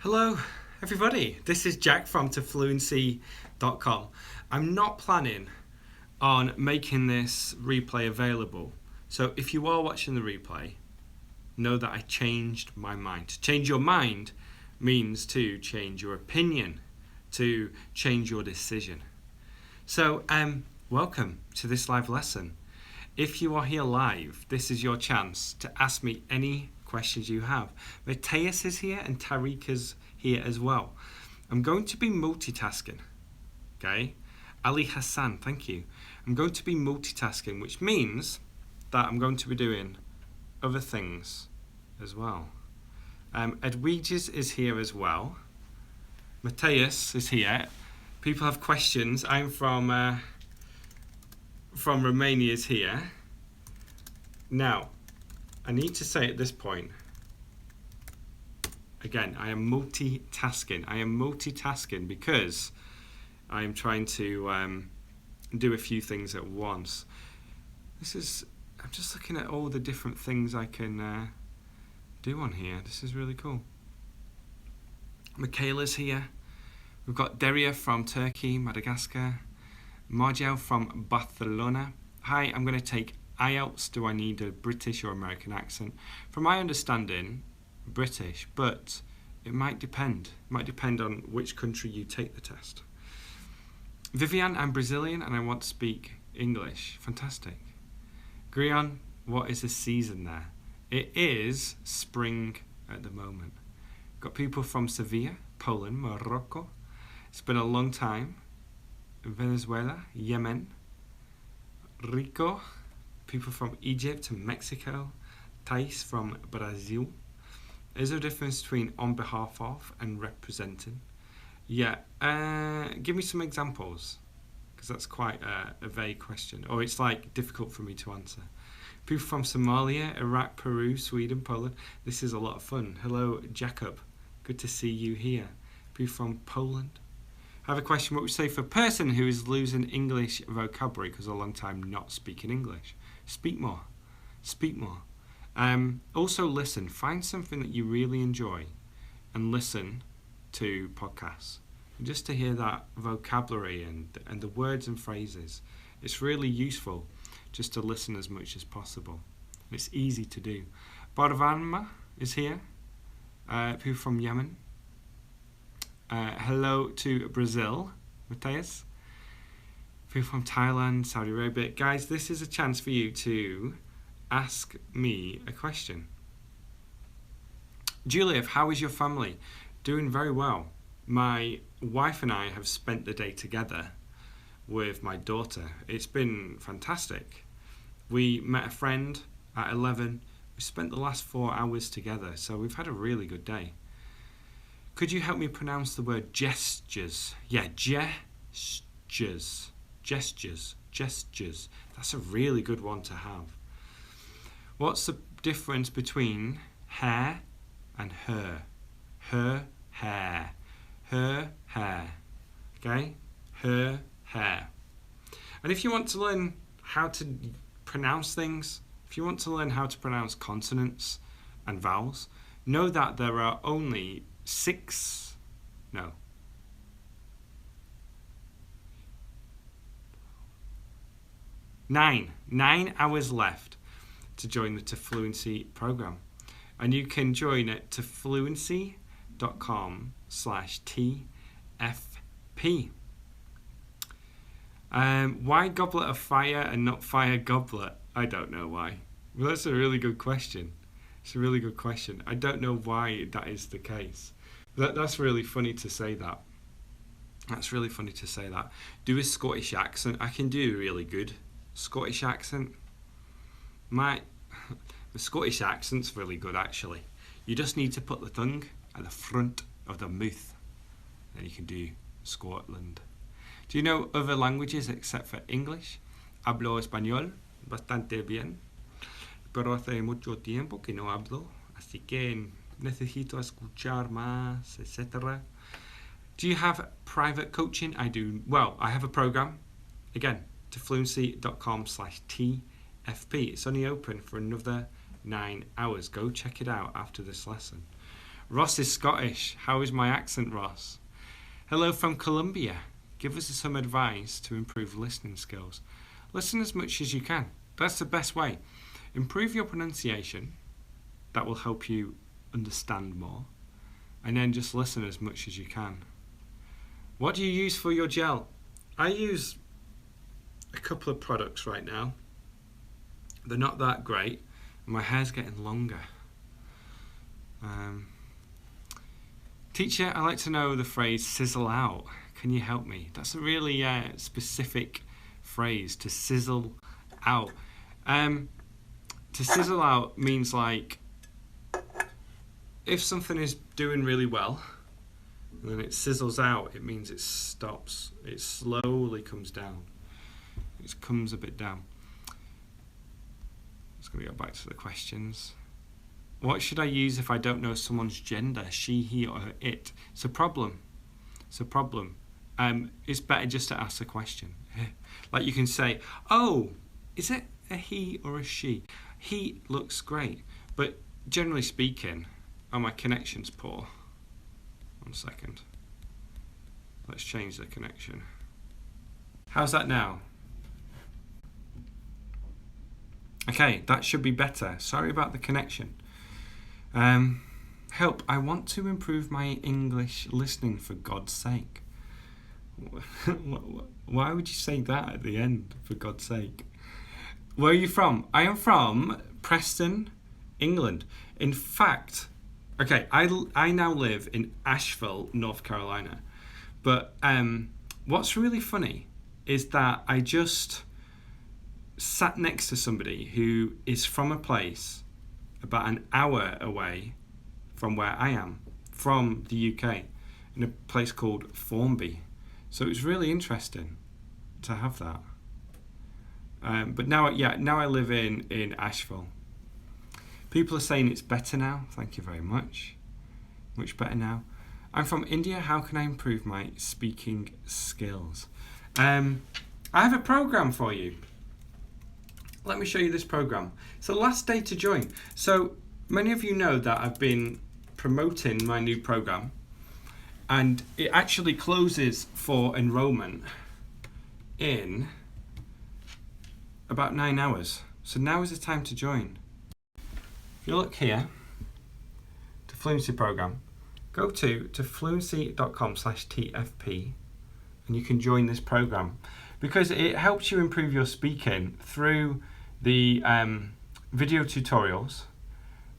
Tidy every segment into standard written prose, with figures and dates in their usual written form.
Hello, everybody. This is Jack from fluency.com. I'm not planning on making this replay available. So if you are watching the replay, know that I changed my mind. To change your mind means to change your opinion, to change your decision. So welcome to this live lesson. If you are here live, this is your chance to ask me any questions you have. Matthias is here and Tariq is here as well. I'm going to be multitasking. Okay? Ali Hassan, thank you. I'm going to be multitasking, which means that I'm going to be doing other things as well. Edwiges is here as well. Matthias is here. People have questions. I'm from Romania is here. Now, I need to say at this point, again, I am multitasking. I am multitasking because I am trying to do a few things at once. I'm just looking at all the different things I can do on here. This is really cool. Michaela's here. We've got Deria from Turkey, Madagascar. Margel from Barcelona. Hi, I'm going to take IELTS. Do I need a British or American accent? From my understanding, British, but it might depend. It might depend on which country you take the test. Vivian, I'm Brazilian and I want to speak English. Fantastic. Grion, what is the season there? It is spring at the moment. Got people from Sevilla, Poland, Morocco. It's been a long time. Venezuela, Yemen, Rico, people from Egypt and Mexico, Thais from Brazil. Is there a difference between on behalf of and representing? Yeah, give me some examples, because that's quite a vague question, or it's like difficult for me to answer. People from Somalia, Iraq, Peru, Sweden, Poland. This is a lot of fun. Hello, Jacob. Good to see you here. People from Poland. I have a question. What would you say for a person who is losing English vocabulary because of a long time not speaking English? Speak more. Speak more. Also listen. Find something that you really enjoy and listen to podcasts. And just to hear that vocabulary and the words and phrases. It's really useful just to listen as much as possible. It's easy to do. Barvanma is here. People from Yemen. Hello to Brazil, Matthias. People from Thailand, Saudi Arabia. Guys, this is a chance for you to ask me a question. Julia, how is your family? Doing very well. My wife and I have spent the day together with my daughter. It's been fantastic. We met a friend at 11. We spent the last 4 hours together, so we've had a really good day. Could you help me pronounce the word gestures? Yeah, gestures. Gestures. Gestures. That's a really good one to have. What's the difference between hair and her? Her hair. Her hair. Okay? Her hair. And if you want to learn how to pronounce things, if you want to learn how to pronounce consonants and vowels, know that there are only 9 hours left to join the Fluency program. And you can join at fluency.com/TFP. Why goblet of fire and not fire goblet? I don't know why. Well, that's a really good question. It's a really good question. I don't know why that is the case. That's really funny to say that. That's really funny to say that. Do a Scottish accent. I can do a really good Scottish accent. The Scottish accent's really good, actually. You just need to put the tongue at the front of the mouth. Then you can do Scotland. Do you know other languages except for English? Hablo español bastante bien. Pero hace mucho tiempo que no hablo. Así que necesito escuchar más, etc. Do you have private coaching? I do. Well, I have a program. Again, to fluency.com/TFP. It's only open for another 9 hours. Go check it out after this lesson. Ross is Scottish. How is my accent, Ross? Hello from Colombia. Give us some advice to improve listening skills. Listen as much as you can. That's the best way. Improve your pronunciation. That will help you understand more. And then just listen as much as you can. What do you use for your gel? I use a couple of products right now. They're not that great. My hair's getting longer. Teacher, I like to know the phrase sizzle out. Can you help me? That's a really specific phrase, to sizzle out. To sizzle out means like if something is doing really well and then it sizzles out, it means it stops. It slowly comes down. It comes a bit down. Just going to go back to the questions. What should I use if I don't know someone's gender? She, he, or it? It's a problem. It's a problem. It's better just to ask the question. Like you can say, oh, is it a he or a she? He looks great. But generally speaking, oh, my connection's poor. 1 second. Let's change the connection. How's that now? Okay, that should be better. Sorry about the connection. Help, I want to improve my English listening for God's sake. Why would you say that at the end, for God's sake? Where are you from? I am from Preston, England. In fact, okay, I now live in Asheville, North Carolina. But what's really funny is that I just sat next to somebody who is from a place about an hour away from where I am, from the UK, in a place called Formby. So it was really interesting to have that. But now I live in Asheville. People are saying it's better now. Thank you very much. Much better now. I'm from India. How can I improve my speaking skills? I have a program for you. Let me show you this program. It's the last day to join. So many of you know that I've been promoting my new program, and it actually closes for enrollment in about 9 hours. So now is the time to join. If you look here, to Fluency program, go to fluency.com/TFP and you can join this program because it helps you improve your speaking through the video tutorials,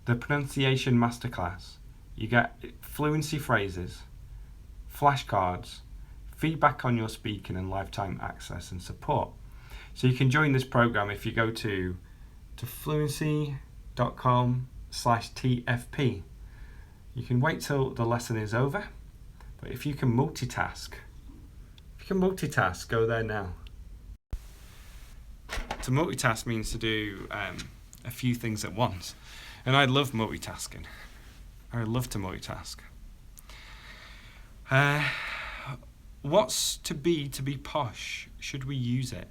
the pronunciation masterclass. You get fluency phrases, flashcards, feedback on your speaking, and lifetime access and support. So you can join this program if you go to fluency.com/TFP. You can wait till the lesson is over, but if you can multitask, go there now. To multitask means to do a few things at once, and I love multitasking. I love to multitask. What's to be posh? Should we use it?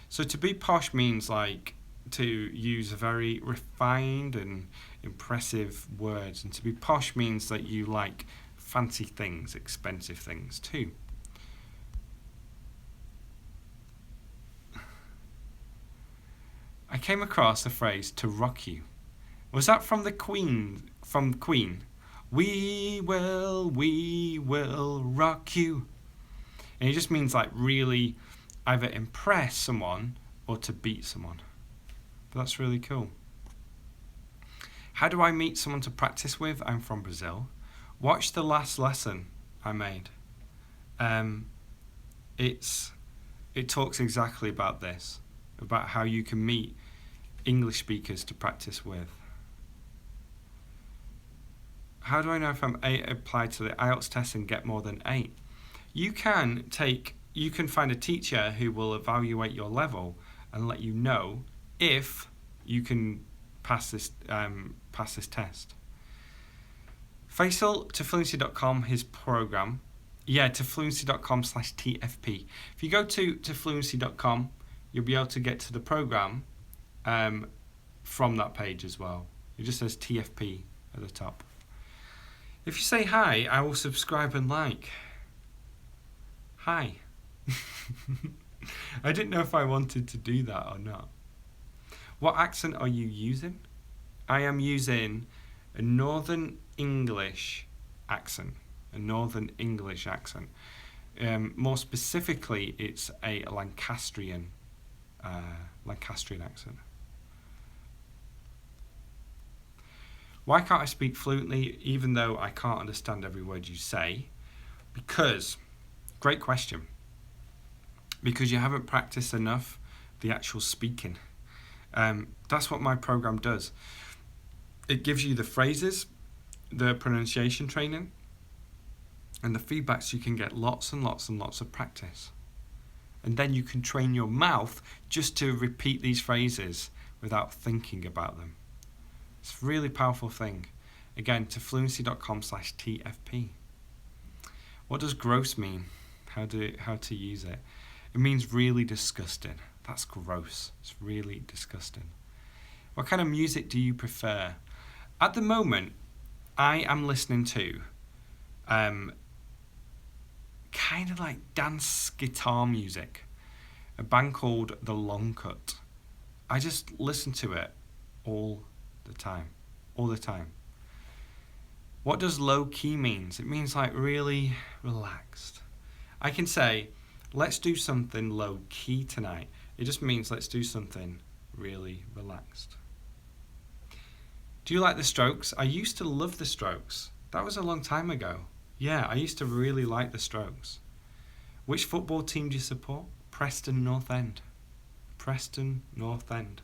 So to be posh means like to use very refined and impressive words, and to be posh means that you like fancy things, expensive things too. I came across the phrase "to rock you." Was that from the Queen? From Queen? We will rock you. And it just means like really either impress someone or to beat someone. But that's really cool. How do I meet someone to practice with? I'm from Brazil. Watch the last lesson I made. It talks exactly about this, about how you can meet English speakers to practice with. How do I know if I'm applied to the IELTS test and get more than 8? You can find a teacher who will evaluate your level and let you know if you can pass this test. Faisal, to fluency.com, his program. Yeah, to fluency.com/TFP. If you go to fluency.com, you'll be able to get to the program from that page as well. It just says TFP at the top. If you say hi, I will subscribe and like. Hi. I didn't know if I wanted to do that or not. What accent are you using? I am using a Northern English accent. A Northern English accent. More specifically, it's a Lancastrian accent. Why can't I speak fluently even though I can't understand every word you say? Because, great question. Because you haven't practiced enough the actual speaking. That's what my program does. It gives you the phrases, the pronunciation training, and the feedback so you can get lots and lots and lots of practice. And then you can train your mouth just to repeat these phrases without thinking about them. It's a really powerful thing. Again, to fluency.com/TFP. What does gross mean? How to use it? It means really disgusting. That's gross. It's really disgusting. What kind of music do you prefer? At the moment, I am listening to kind of like dance guitar music. A band called The Long Cut. I just listen to it all the time. What does low key means? It means like really relaxed. I can say, let's do something low key tonight. It just means let's do something really relaxed. Do you like the Strokes? I used to love the Strokes. That was a long time ago. Yeah, I used to really like the Strokes. Which football team do you support? Preston North End. Preston North End.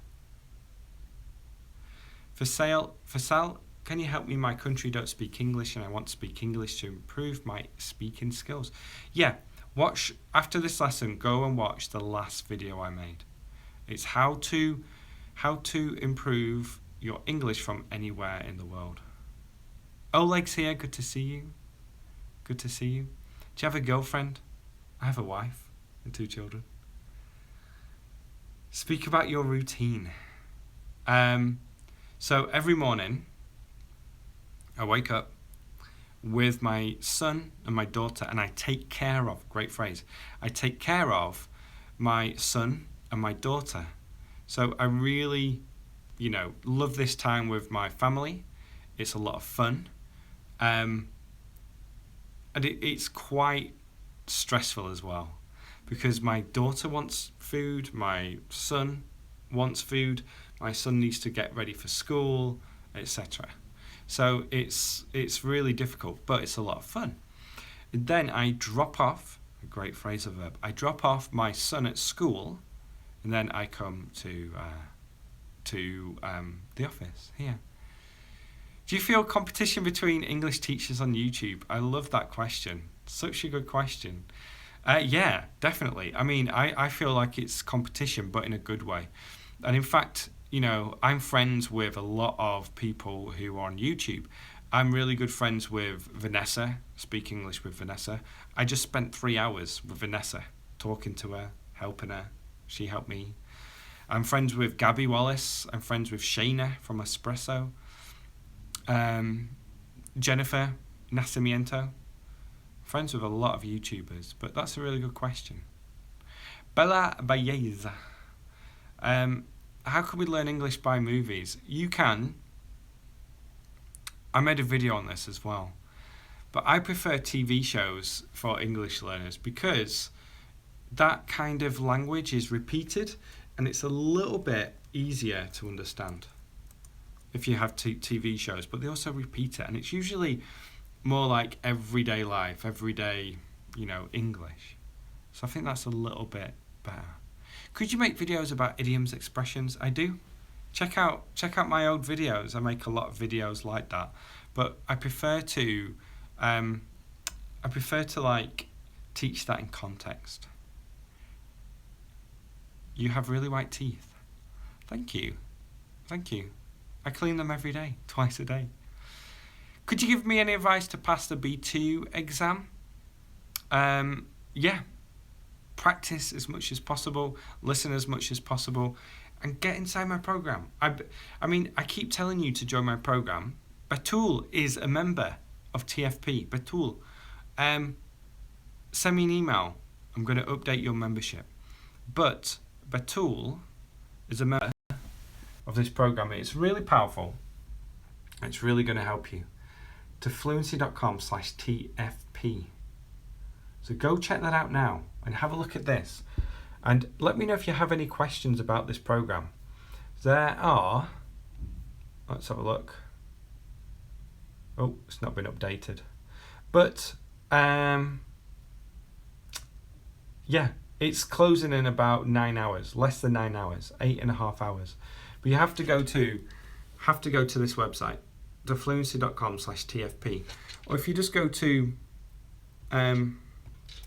For sale, can you help me? My country don't speak English and I want to speak English to improve my speaking skills. Yeah, watch, after this lesson, go and watch the last video I made. It's how to improve your English from anywhere in the world. Oleg's here, good to see you. Good to see you. Do you have a girlfriend? I have a wife and 2 children. Speak about your routine. So every morning, I wake up with my son and my daughter and I take care of, great phrase, I take care of my son and my daughter. So I really, love this time with my family. It's a lot of fun. And it's quite stressful as well because my daughter wants food, my son wants food, my son needs to get ready for school, etc. So it's really difficult, but it's a lot of fun. And then I drop off, a great phrasal verb, I drop off my son at school and then I come to the office here. Do you feel competition between English teachers on YouTube? I love that question. Such a good question. Yeah, definitely. I mean, I feel like it's competition, but in a good way. And in fact, I'm friends with a lot of people who are on YouTube. I'm really good friends with Vanessa, Speak English with Vanessa. I just spent 3 hours with Vanessa, talking to her, helping her. She helped me. I'm friends with Gabby Wallace. I'm friends with Shayna from Espresso. Jennifer Nascimento. Friends with a lot of YouTubers, but that's a really good question. Bella Baeza. How can we learn English by movies? You can. I made a video on this as well. But I prefer TV shows for English learners because that kind of language is repeated and it's a little bit easier to understand if you have TV shows, but they also repeat it and it's usually more like everyday life, everyday, English. So I think that's a little bit better. Could you make videos about idioms, expressions? I do. Check out my old videos. I make a lot of videos like that, but I prefer to teach that in context. You have really white teeth. Thank you. I clean them every day, twice a day. Could you give me any advice to pass the B2 exam? Yeah. Practice as much as possible, listen as much as possible, and get inside my program. I keep telling you to join my program. Batul is a member of TFP, Betul. Send me an email. I'm going to update your membership. But Betul is a member of this program. It's really powerful. It's really going to help you. To fluency.com/TFP. So go check that out now and have a look at this. And let me know if you have any questions about this program. There are, let's have a look. Oh, it's not been updated. But, yeah, it's closing in about 9 hours, less than 9 hours, 8.5 hours. But you have to go to this website, thefluency.com/TFP. Or if you just go to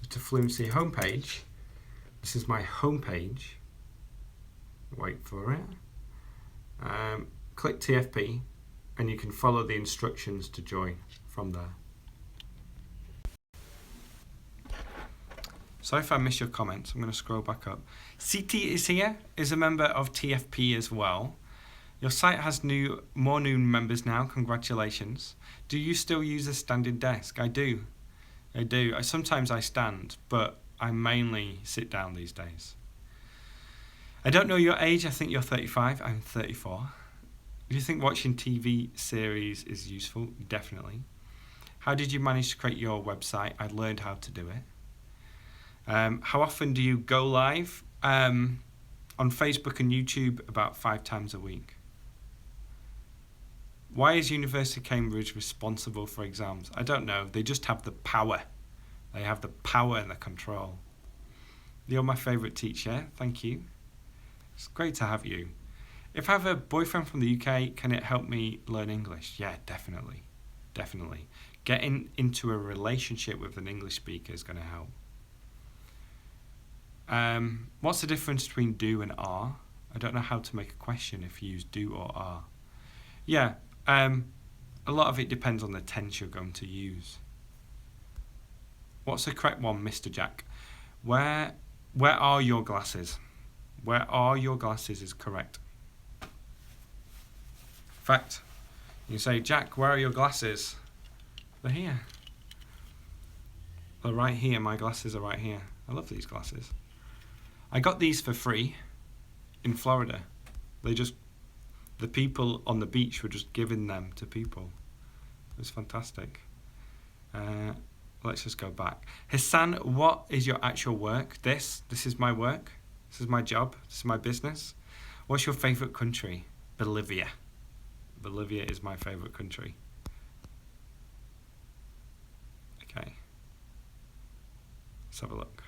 Fluency homepage, this is my homepage. Wait for it. Click TFP, and you can follow the instructions to join from there. So if I miss your comments, I'm going to scroll back up. Siti is here, is a member of TFP as well. Your site has more new members now. Congratulations. Do you still use a standing desk? I do. Sometimes I stand, but I mainly sit down these days. I don't know your age. I think you're 35. I'm 34. Do you think watching TV series is useful? Definitely. How did you manage to create your website? I learned how to do it. How often do you go live? On Facebook and YouTube about 5 times a week. Why is University of Cambridge responsible for exams? I don't know. They just have the power. They have the power and the control. You're my favourite teacher. Thank you. It's great to have you. If I have a boyfriend from the UK, can it help me learn English? Yeah, definitely. Definitely. Getting into a relationship with an English speaker is going to help. What's the difference between do and are? I don't know how to make a question if you use do or are. Yeah, a lot of it depends on the tense you're going to use. What's the correct one, Mr. Jack? Where are your glasses? Where are your glasses is correct. In fact, you say, Jack, where are your glasses? They're here. They're right here. My glasses are right here. I love these glasses. I got these for free in Florida. The people on the beach were just giving them to people. It was fantastic. Let's just go back. Hassan, what is your actual work? This is my work. This is my job. This is my business. What's your favorite country? Bolivia. Bolivia is my favorite country. Okay. Let's have a look.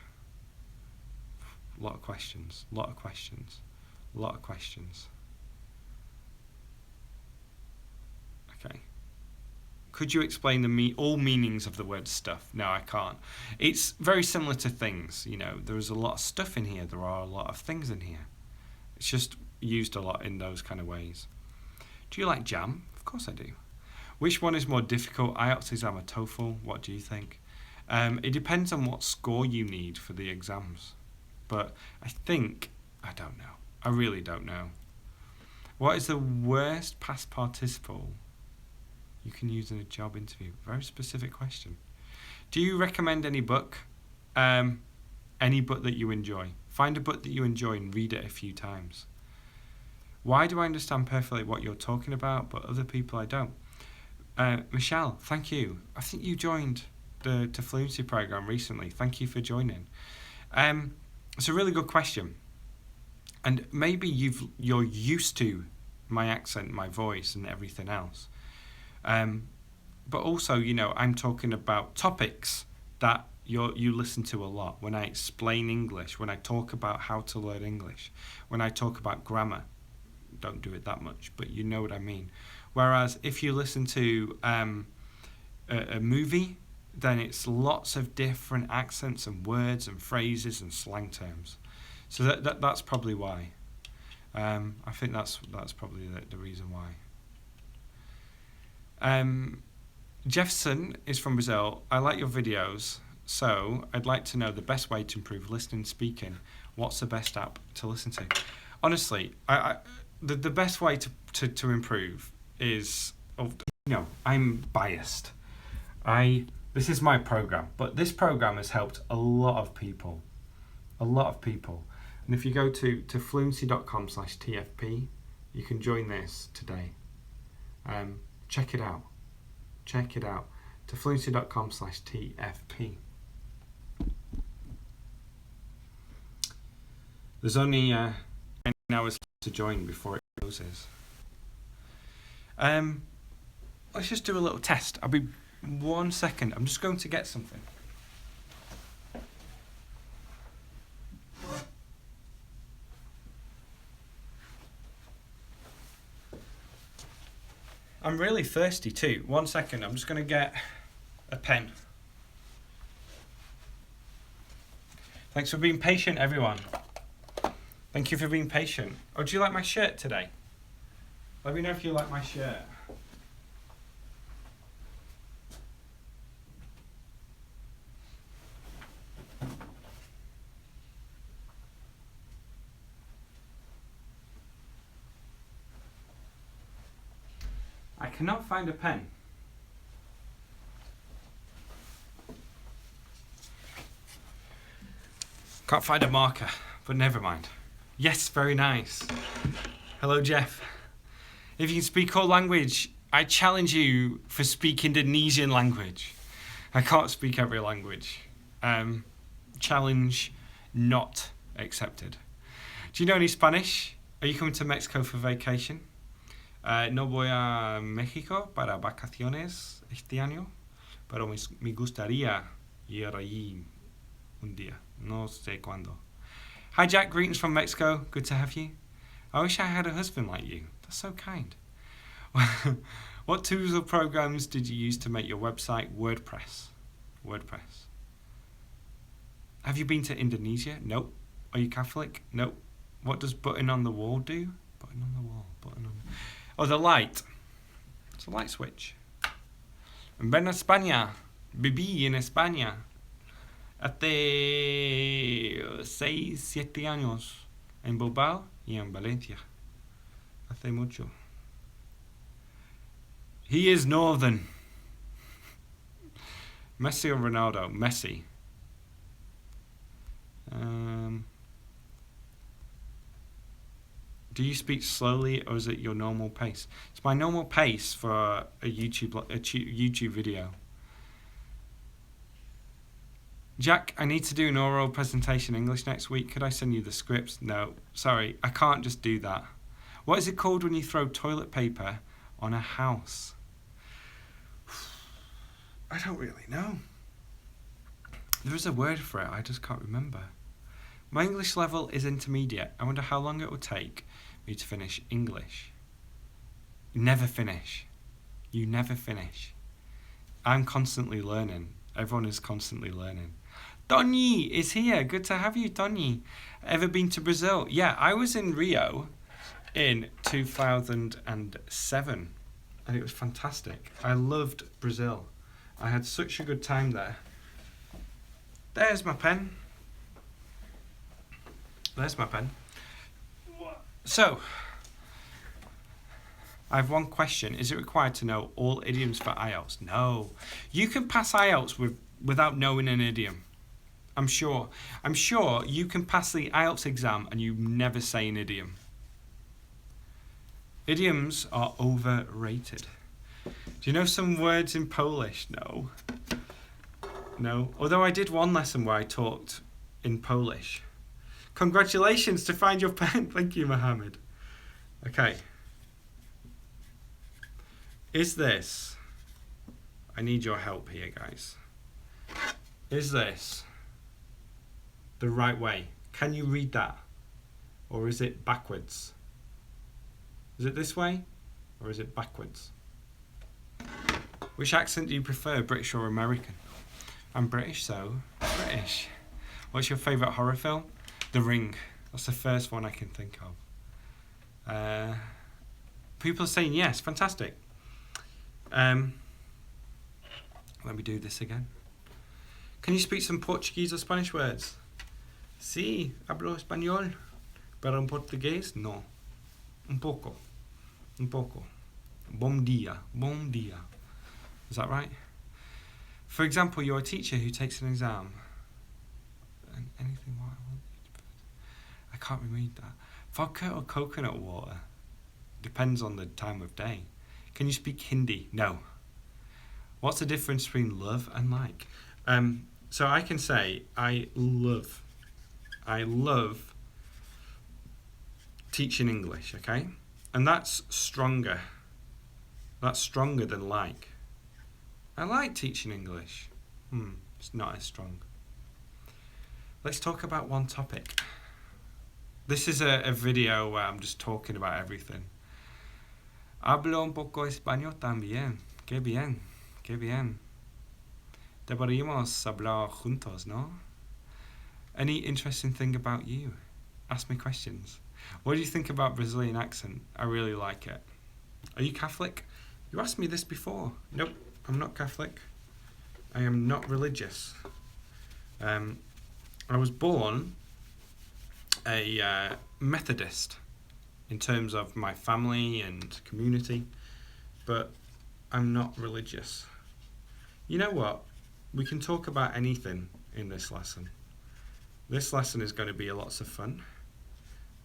A lot of questions. Okay. Could you explain all meanings of the word stuff? No, I can't. It's very similar to things. There's a lot of stuff in here. There are a lot of things in here. It's just used a lot in those kind of ways. Do you like jam? Of course I do. Which one is more difficult, IELTS exam or TOEFL? What do you think? It depends on what score you need for the exams. But I don't know. I really don't know. What is the worst past participle you can use in a job interview? Very specific question. Do you recommend any book? Any book that you enjoy. Find a book that you enjoy and read it a few times. Why do I understand perfectly what you're talking about, but other people I don't? Michelle, thank you. I think you joined the Fluency program recently. Thank you for joining. It's a really good question. And maybe you're used to my accent, my voice, and everything else. But also, I'm talking about topics that you listen to a lot. When I explain English, when I talk about how to learn English, when I talk about grammar, don't do it that much, but you know what I mean. Whereas if you listen to a movie, then it's lots of different accents and words and phrases and slang terms. So that's probably why. I think that's probably the reason why. Jefferson is from Brazil. I like your videos, so I'd like to know the best way to improve listening and speaking. What's the best app to listen to? Honestly, the best way to improve is, I'm biased. This is my program, but this program has helped a lot of people. A lot of people. And if you go to fluency.com/TFP, you can join this today. Check it out. Check it out. To fluency.com/TFP. There's only 9 hours to join before it closes. Let's just do a little test. I'll be 1 second. I'm just going to get something. I'm really thirsty too. 1 second. I'm just going to get a pen. Thanks for being patient, everyone. Thank you for being patient. Oh, do you like my shirt today? Let me know if you like my shirt. I cannot find a pen. Can't find a marker, but never mind. Yes, very nice. Hello, Jeff. If you can speak all language, I challenge you for speak Indonesian language. I can't speak every language. Challenge not accepted. Do you know any Spanish? Are you coming to Mexico for vacation? No voy a México para vacaciones este año, pero me gustaría ir allí un día. No sé cuándo. Hi Jack, greetings from Mexico. Good to have you. I wish I had a husband like you. That's so kind. What tools or programs did you use to make your website? WordPress. Have you been to Indonesia? Nope. Are you Catholic? Nope. What does button on the wall do? Button on the wall. Oh, the light. It's a light switch. Ven a España. Viví en España. Hace 6-7 años. En Bilbao y en Valencia. Hace mucho. He is northern. Messi or Ronaldo? Messi. Do you speak slowly or is it your normal pace? It's my normal pace for a YouTube video. Jack, I need to do an oral presentation in English next week. Could I send you the scripts? No, sorry, I can't just do that. What is it called when you throw toilet paper on a house? I don't really know. There is a word for it, I just can't remember. My English level is intermediate. I wonder how long it will take me to finish English. You never finish. I'm constantly learning. Everyone is constantly learning. Tony is here. Good to have you, Tony. Ever been to Brazil? Yeah, I was in Rio in 2007 and it was fantastic. I loved Brazil. I had such a good time there. There's my pen. So, I have one question. Is it required to know all idioms for IELTS? No. You can pass IELTS without knowing an idiom. I'm sure you can pass the IELTS exam and you never say an idiom. Idioms are overrated. Do you know some words in Polish? No. Although I did one lesson where I talked in Polish. Congratulations to find your pen. Thank you, Mohammed. Okay. Is this... I need your help here, guys. Is this the right way? Can you read that? Or is it backwards? Is it this way? Or is it backwards? Which accent do you prefer, British or American? I'm British, so British. What's your favourite horror film? The Ring. That's the first one I can think of. People are saying yes. Fantastic. Let me do this again. Can you speak some Portuguese or Spanish words? Sí, hablo español. Pero en portugués, no. Un poco. Bom dia. Is that right? For example, you're a teacher who takes an exam. And anything what I want you to put. I can't read that. Vodka or coconut water? Depends on the time of day. Can you speak Hindi? No. What's the difference between love and like? So I can say I love teaching English, okay? And that's stronger. That's stronger than like. I like teaching English. It's not as strong. Let's talk about one topic. This is a video where I'm just talking about everything. Hablo un poco español también. Qué bien, qué bien. Deberíamos hablar juntos, ¿no? Any interesting thing about you? Ask me questions. What do you think about Brazilian accent? I really like it. Are you Catholic? You asked me this before. Nope, I'm not Catholic. I am not religious. I was born a Methodist in terms of my family and community, but I'm not religious. You know what? We can talk about anything in this lesson. This lesson is going to be lots of fun.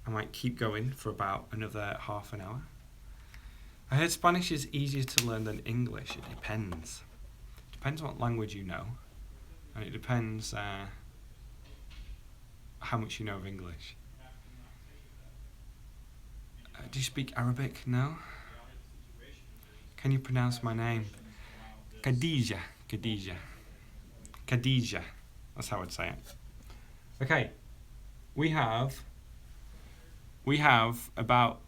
I might keep going for about another half an hour. I heard Spanish is easier to learn than English. It depends. It depends what language you know. And it depends how much you know of English. Do you speak Arabic? No? Can you pronounce my name? Khadija. Khadija. Khadija. That's how I'd say it. Okay. We have about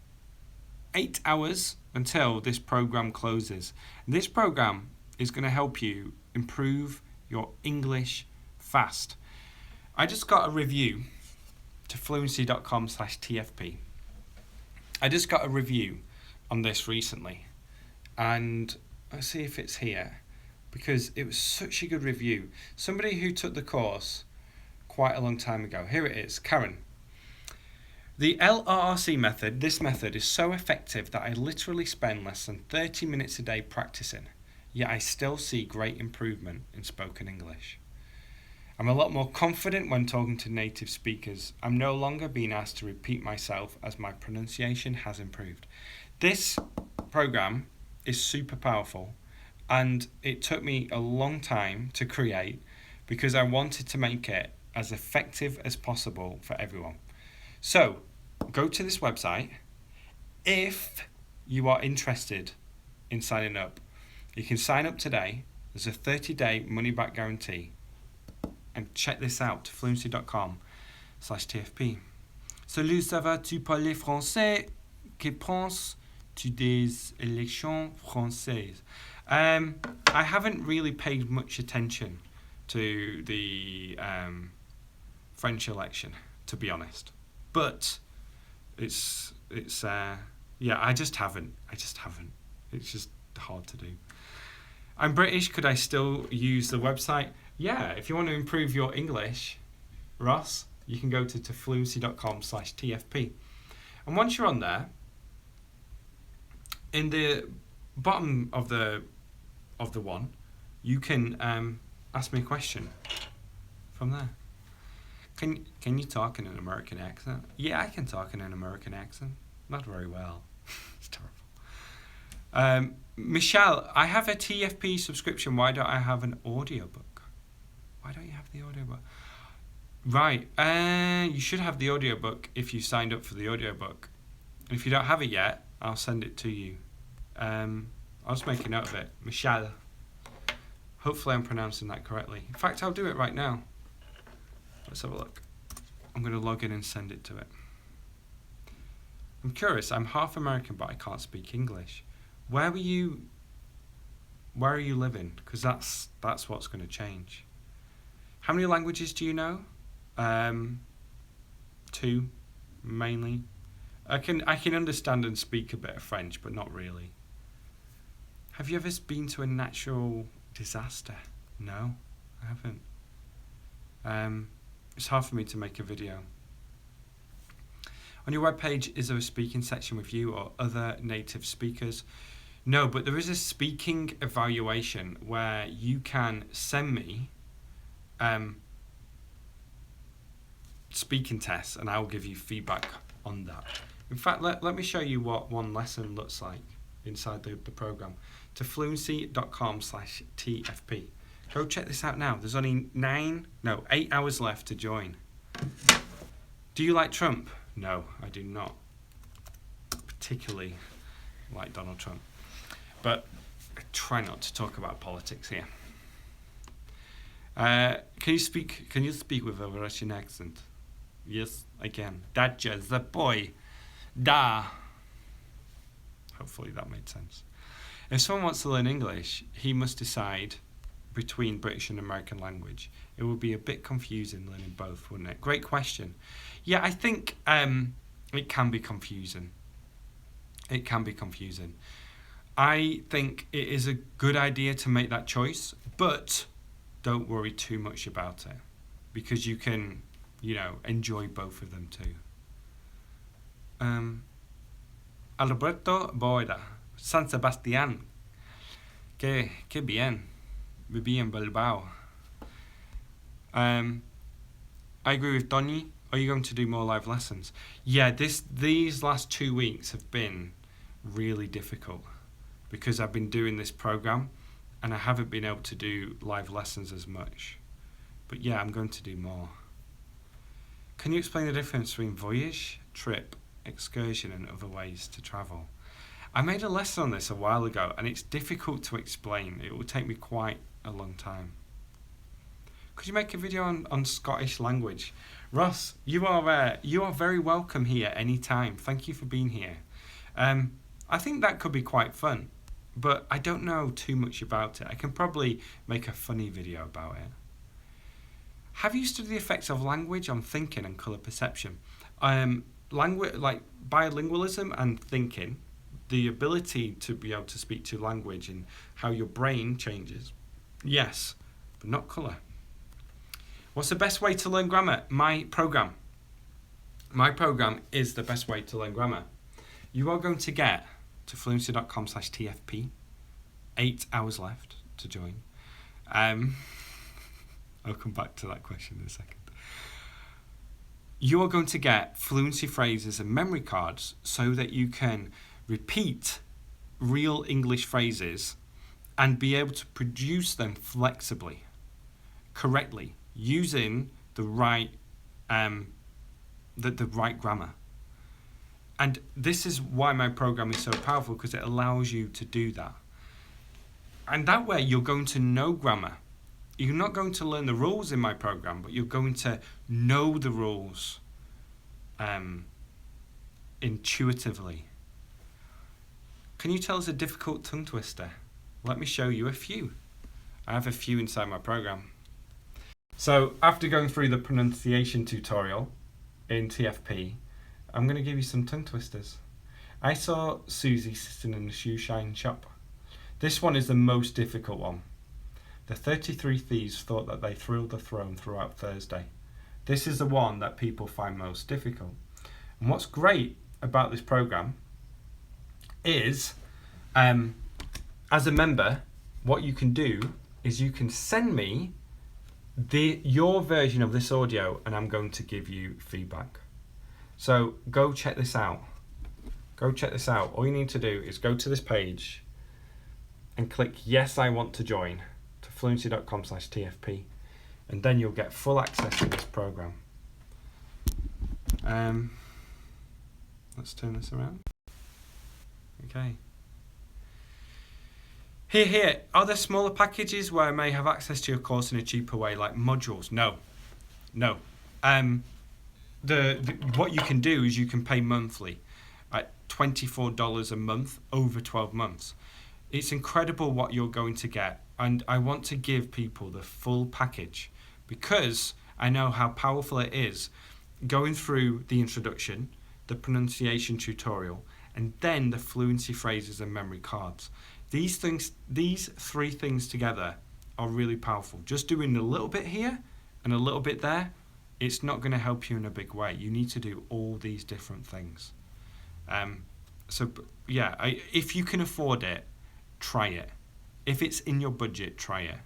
8 hours until this program closes. This program is going to help you improve your English fast. I just got a review to fluency.com/TFP. I just got a review on this recently, and let's see if it's here, because it was such a good review. Somebody who took the course quite a long time ago. Here it is, Karen. The LRRC method, this method, is so effective that I literally spend less than 30 minutes a day practicing, yet I still see great improvement in spoken English. I'm a lot more confident when talking to native speakers. I'm no longer being asked to repeat myself as my pronunciation has improved. This program is super powerful, and it took me a long time to create because I wanted to make it as effective as possible for everyone. So, go to this website. If you are interested in signing up, you can sign up today. There's a 30-day money-back guarantee. And check this out, fluency.com/TFP. Salut, ça va? Tu parles français? Que penses-tu des élections françaises? I haven't really paid much attention to the French election, to be honest. But I just haven't. It's just hard to do. I'm British. Could I still use the website? Yeah, if you want to improve your English, Ross, you can go to fluency.com/TFP. And once you're on there, in the bottom of the one, you can ask me a question from there. Can you talk in an American accent? Yeah, I can talk in an American accent. Not very well. It's terrible. Michelle, I have a TFP subscription. Why don't I have an audiobook? Why don't you have the audiobook? Right, you should have the audiobook if you signed up for the audiobook. If you don't have it yet, I'll send it to you. I'll just make a note of it. Michelle. Hopefully I'm pronouncing that correctly. In fact, I'll do it right now. Let's have a look. I'm going to log in and send it to it. I'm curious. I'm half American, but I can't speak English. Where are you living? Because that's what's going to change. How many languages do you know? 2, mainly. I can understand and speak a bit of French, but not really. Have you ever been to a natural disaster? No, I haven't. It's hard for me to make a video. On your webpage, is there a speaking section with you or other native speakers? No, but there is a speaking evaluation where you can send me speaking tests and I'll give you feedback on that. In fact, let me show you what one lesson looks like inside the program. To fluency.com/TFP. Go check this out now. There's only 8 hours left to join. Do you like Trump? No, I do not particularly like Donald Trump. But I try not to talk about politics here. Can you speak with a Russian accent? Yes, I can. Dacha, the boy. Da. Hopefully that made sense. If someone wants to learn English, he must decide between British and American language. It would be a bit confusing learning both, wouldn't it? Great question. Yeah, I think it can be confusing. It can be confusing. I think it is a good idea to make that choice, but don't worry too much about it because you can, enjoy both of them too. Alberto Boida, San Sebastián. Qué bien. Viví en Bilbao. I agree with Donny. Are you going to do more live lessons? Yeah, these last 2 weeks have been really difficult because I've been doing this program and I haven't been able to do live lessons as much. But yeah, I'm going to do more. Can you explain the difference between voyage, trip, excursion and other ways to travel? I made a lesson on this a while ago and it's difficult to explain. It will take me quite a long time. Could you make a video on Scottish language? Ross, you are very welcome here anytime. Thank you for being here. I think that could be quite fun, but I don't know too much about it. I can probably make a funny video about it. Have you studied the effects of language on thinking and colour perception? Language, like bilingualism and thinking, the ability to be able to speak to language and how your brain changes. Yes, but not colour. What's the best way to learn grammar? My program. My program is the best way to learn grammar. You are going to get to fluency.com/TFP. 8 hours left to join. I'll come back to that question in a second. You are going to get fluency phrases and memory cards so that you can repeat real English phrases and be able to produce them flexibly, correctly, using the right the right grammar. And this is why my program is so powerful, because it allows you to do that. And that way you're going to know grammar. You're not going to learn the rules in my program, but you're going to know the rules intuitively. Can you tell us a difficult tongue twister? Let me show you a few. I have a few inside my program. So after going through the pronunciation tutorial in TFP, I'm going to give you some tongue twisters. I saw Susie sitting in a shoe shine shop. This one is the most difficult one. The 33 thieves thought that they thrilled the throne throughout Thursday. This is the one that people find most difficult. And what's great about this program is, as a member, what you can do is you can send me your version of this audio and I'm going to give you feedback. So go check this out. Go check this out. All you need to do is go to this page and click yes, I want to join to fluency.com/TFP, and then you'll get full access to this program. Let's turn this around. Okay. Here. Are there smaller packages where I may have access to your course in a cheaper way, like modules? No. What you can do is you can pay monthly at $24 a month over 12 months. It's incredible what you're going to get, and I want to give people the full package because I know how powerful it is going through the introduction, the pronunciation tutorial, and then the fluency phrases and memory cards. These three things together are really powerful. Just doing a little bit here and a little bit there, it's not going to help you in a big way. You need to do all these different things. If you can afford it, try it. If it's in your budget, try it.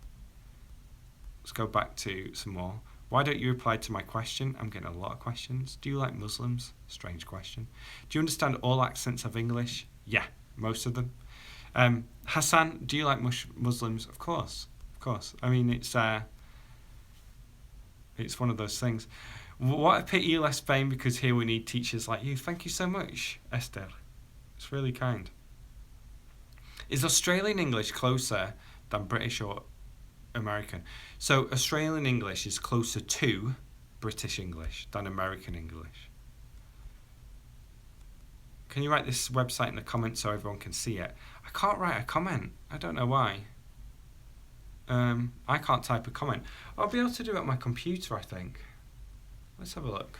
Let's go back to some more. Why don't you reply to my question? I'm getting a lot of questions. Do you like Muslims? Strange question. Do you understand all accents of English? Yeah, most of them. Hassan, do you like Muslims? Of course. I mean, it's one of those things. What a pity you left Spain, because here we need teachers like you. Thank you so much, Esther. It's really kind. Is Australian English closer than British or American? So Australian English is closer to British English than American English. Can you write this website in the comments so everyone can see it? I can't write a comment. I don't know why. I can't type a comment. I'll be able to do it on my computer, I think. Let's have a look.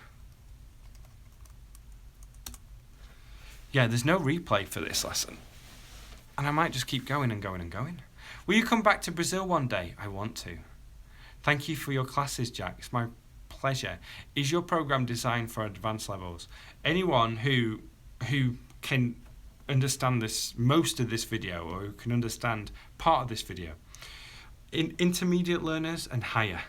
Yeah, there's no replay for this lesson. And I might just keep going and going and going. Will you come back to Brazil one day? I want to. Thank you for your classes, Jack. It's my pleasure. Is your program designed for advanced levels? Anyone who can understand most of this video, or who can understand part of this video. Intermediate learners and higher.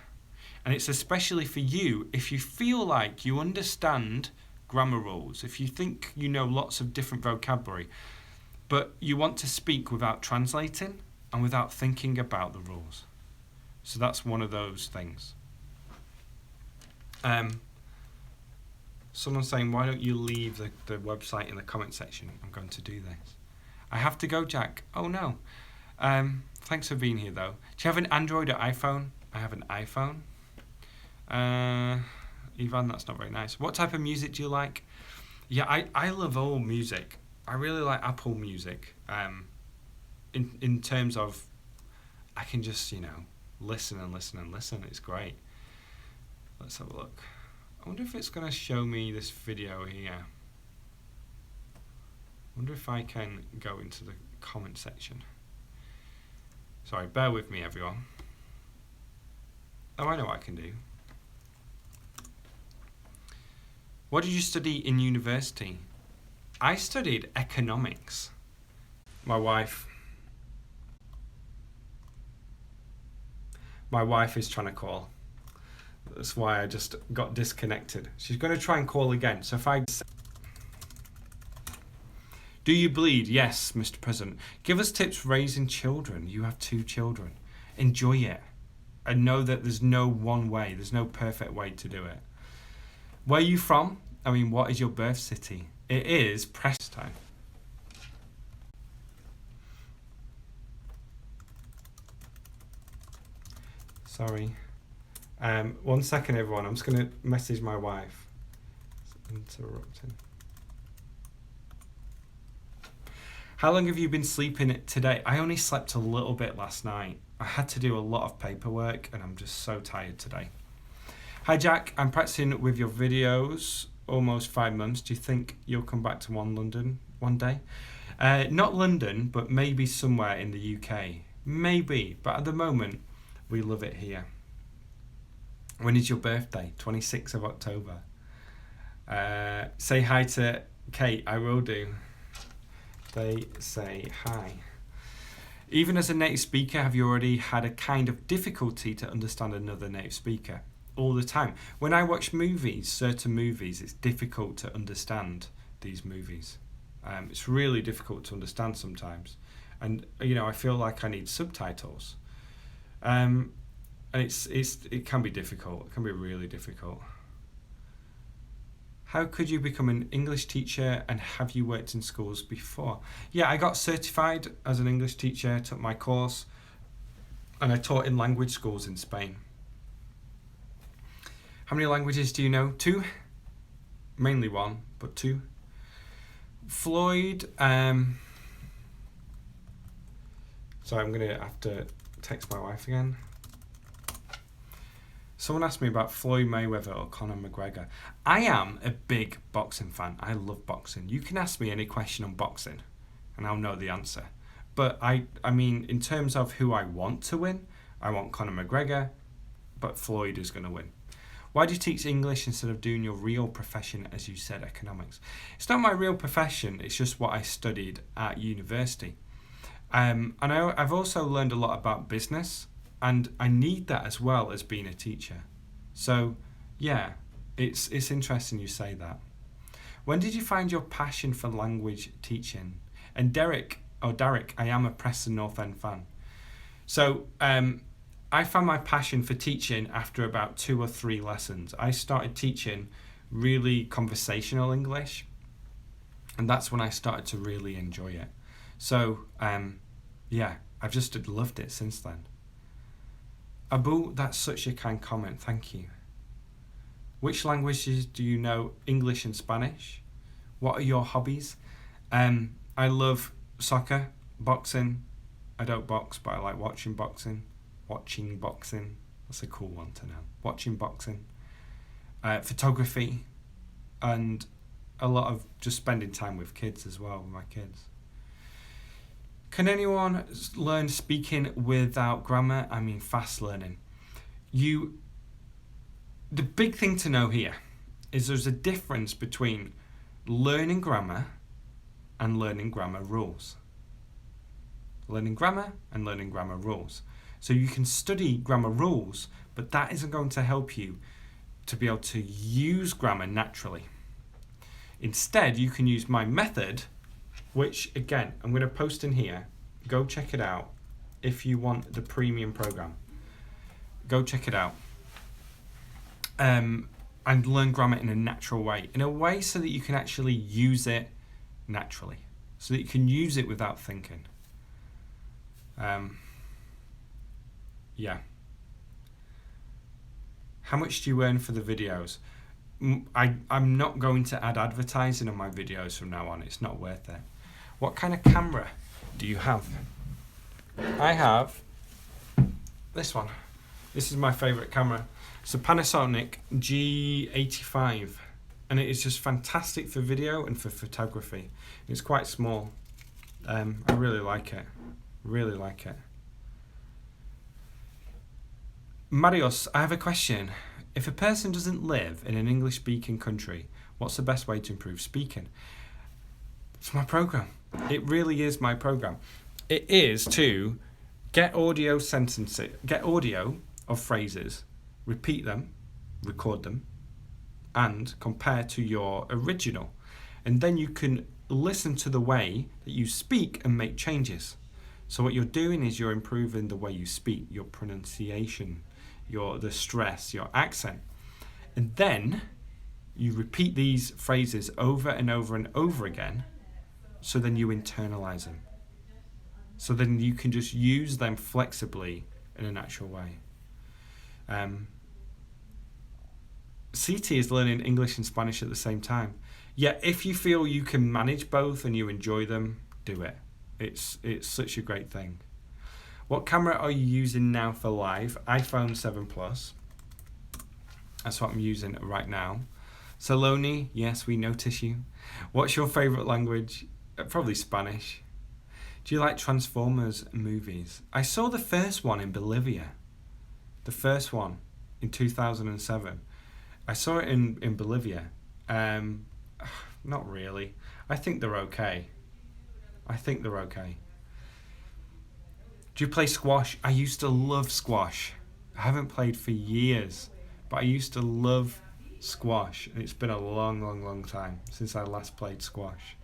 And it's especially for you if you feel like you understand grammar rules, if you think you know lots of different vocabulary, but you want to speak without translating and without thinking about the rules. So that's one of those things. Someone's saying, why don't you leave the website in the comment section? I'm going to do this. I have to go, Jack. Oh, no. Thanks for being here, though. Do you have an Android or iPhone? I have an iPhone. Ivan, that's not very nice. What type of music do you like? Yeah, I love all music. I really like Apple Music. In terms of, I can just, listen and listen and listen. It's great. Let's have a look. I wonder if it's going to show me this video here. I wonder if I can go into the comment section. Sorry, bear with me, everyone. Oh, I know what I can do. What did you study in university? I studied economics. My wife is trying to call. That's why I just got disconnected. She's going to try and call again. So if I... Do you bleed? Yes, Mr. President. Give us tips for raising children. You have 2 children. Enjoy it. And know that there's no one way. There's no perfect way to do it. Where are you from? I mean, what is your birth city? It is press time. Sorry. 1 second, everyone. I'm just going to message my wife. It's interrupting. How long have you been sleeping today? I only slept a little bit last night. I had to do a lot of paperwork and I'm just so tired today. Hi, Jack. I'm practicing with your videos almost 5 months. Do you think you'll come back to London one day? Not London, but maybe somewhere in the UK. Maybe, but at the moment, we love it here. When is your birthday? 26th of October. Say hi to Kate. I will do. They say hi. Even as a native speaker, have you already had a kind of difficulty to understand another native speaker? All the time. When I watch movies, certain movies, it's difficult to understand these movies. It's really difficult to understand sometimes. And, I feel like I need subtitles. And it can be difficult. It can be really difficult. How could you become an English teacher, and have you worked in schools before? Yeah, I got certified as an English teacher, took my course, and I taught in language schools in Spain. How many languages do you know? 2? Mainly 1, but 2. Floyd, sorry, I'm going to have to text my wife again. Someone asked me about Floyd Mayweather or Conor McGregor. I am a big boxing fan. I love boxing. You can ask me any question on boxing and I'll know the answer. But I mean, in terms of who I want to win, I want Conor McGregor, but Floyd is going to win. Why do you teach English instead of doing your real profession, as you said, economics? It's not my real profession. It's just what I studied at university. And I've also learned a lot about business, and I need that as well as being a teacher. So, yeah, it's interesting you say that. When did you find your passion for language teaching? And Derek, I am a Preston North End fan. So, I found my passion for teaching after about 2 or 3 lessons. I started teaching really conversational English, and that's when I started to really enjoy it. So, yeah, I've just loved it since then. Abu, that's such a kind comment, thank you. Which languages do you know? English and Spanish. What are your hobbies? I love soccer, boxing. I don't box, but I like watching boxing. Watching boxing. That's a cool one to know. Watching boxing. Photography. And a lot of just spending time with kids as well, with my kids. Can anyone learn speaking without grammar? I mean, fast learning. The big thing to know here is there's a difference between learning grammar and learning grammar rules. Learning grammar and learning grammar rules. So you can study grammar rules, but that isn't going to help you to be able to use grammar naturally. Instead, you can use my method, which again, I'm going to post in here. Go check it out if you want the premium program. Go check it out. And learn grammar in a natural way. In a way so that you can actually use it naturally. So that you can use it without thinking. Yeah. How much do you earn for the videos? I'm not going to add advertising on my videos from now on. It's not worth it. What kind of camera do you have? I have this one. This is my favourite camera. It's a Panasonic G85, and it is just fantastic for video and for photography. It's quite small. I really like it. Really like it. Marios, I have a question. If a person doesn't live in an English-speaking country, what's the best way to improve speaking? It's my program. It really is my program. It is to get audio sentences, get audio of phrases, repeat them, record them, and compare to your original. And then you can listen to the way that you speak and make changes. So what you're doing is you're improving the way you speak, your pronunciation, the stress, your accent. And then you repeat these phrases over and over and over again, so then you internalize them. So then you can just use them flexibly in a natural way. CT is learning English and Spanish at the same time. Yeah, if you feel you can manage both and you enjoy them, do it. It's such a great thing. What camera are you using now for live? iPhone 7 Plus. That's what I'm using right now. Saloni, yes, we notice you. What's your favourite language? Probably Spanish. Do you like Transformers movies? I saw the first one in Bolivia. The first one in 2007. I saw it in Bolivia. Not really. I think they're okay. Do you play squash? I used to love squash. I haven't played for years, but I used to love squash. It's been a long time since I last played squash.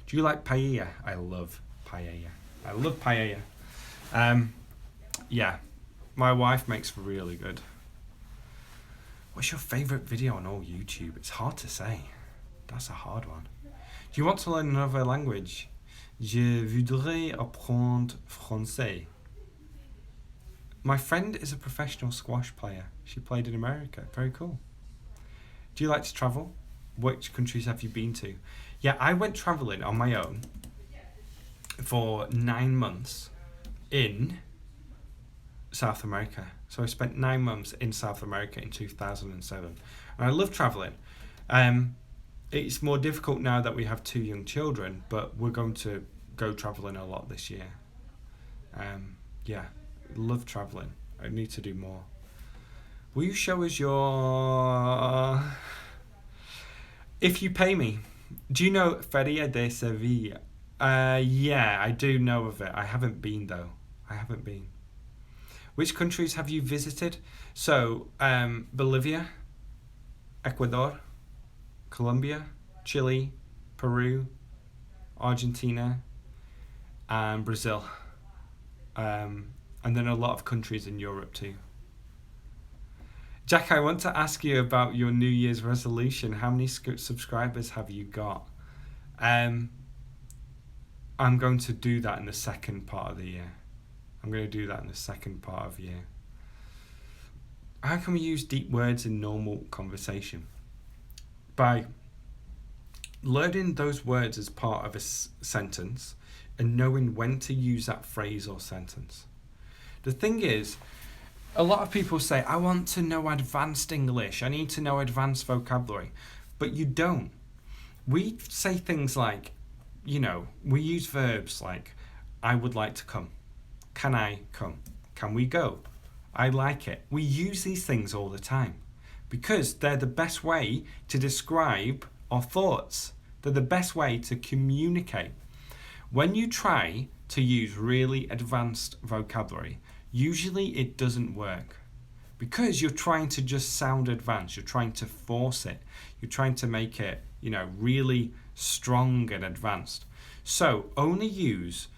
Do you like paella? I love paella. Yeah, my wife makes really good. What's your favourite video on all YouTube? It's hard to say. That's a hard one. Do you want to learn another language? Je voudrais apprendre français. My friend is a professional squash player. She played in America. Very cool. Do you like to travel? Which countries have you been to? Yeah, I went travelling on my own for 9 months in South America. So I spent 9 months in South America in 2007. And I love travelling. It's more difficult now that we have 2 young children, but we're going to go travelling a lot this year. Yeah, love travelling. I need to do more. Will you show us your... If you pay me. Do you know Feria de Sevilla? Yeah, I do know of it. I haven't been though. I haven't been. Which countries have you visited? So, Bolivia, Ecuador, Colombia, Chile, Peru, Argentina, and Brazil. And then a lot of countries in Europe too. Jack, I want to ask you about your New Year's resolution. How many subscribers have you got? I'm going to do that in the second part of the year. I'm going to do that in the second part of the year. How can we use deep words in normal conversation? By learning those words as part of a sentence and knowing when to use that phrase or sentence. The thing is, a lot of people say, I want to know advanced English. I need to know advanced vocabulary. But you don't. We say things like, we use verbs like, I would like to come. Can I come? Can we go? I like it. We use these things all the time because they're the best way to describe our thoughts. They're the best way to communicate. When you try to use really advanced vocabulary, usually it doesn't work because you're trying to just sound advanced. You're trying to force it. You're trying to make it, really strong and advanced. So only use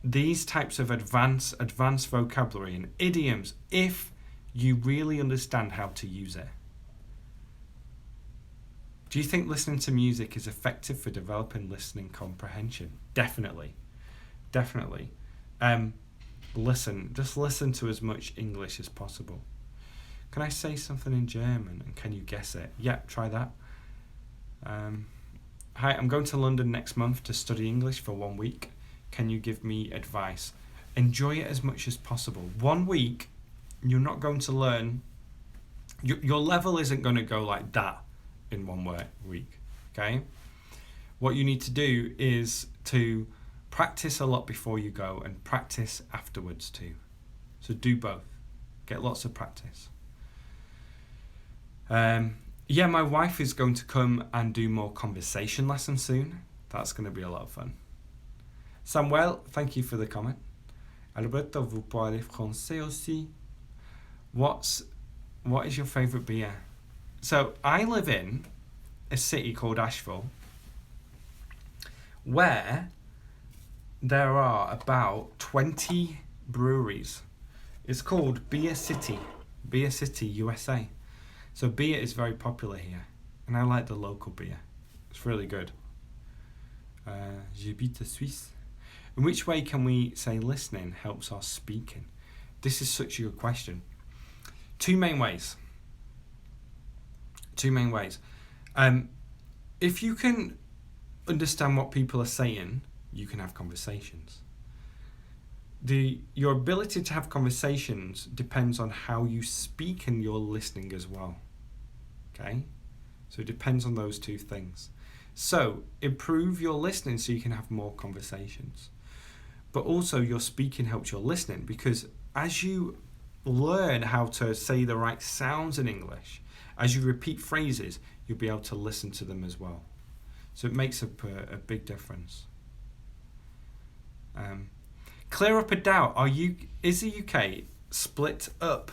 these types of advanced vocabulary and idioms if you really understand how to use it. Do you think listening to music is effective for developing listening comprehension? Definitely. Just listen to as much English as possible. Can I say something in German and can you guess it? Yeah, try that. Hi, I'm going to London next month to study English for 1 week. Can you give me advice? Enjoy it as much as possible. 1 week, you're not going to learn. Your level isn't going to go like that in 1 week. Okay? What you need to do is to practice a lot before you go and practice afterwards too. So do both. Get lots of practice. My wife is going to come and do more conversation lessons soon. That's going to be a lot of fun. Samuel, thank you for the comment. Alberto, vous parlez français aussi. What is your favourite beer? So I live in a city called Asheville where there are about 20 breweries. It's called Beer City, USA. So beer is very popular here, and I like the local beer. It's really good. J'habite Suisse. In which way can we say listening helps our speaking? This is such a good question. Two main ways. If you can understand what people are saying, you can have conversations. Your ability to have conversations depends on how you speak and your listening as well. Okay? So it depends on those two things. So improve your listening so you can have more conversations. But also your speaking helps your listening because as you learn how to say the right sounds in English, as you repeat phrases, you'll be able to listen to them as well. So it makes a big difference. Clear up a doubt. Is the UK split up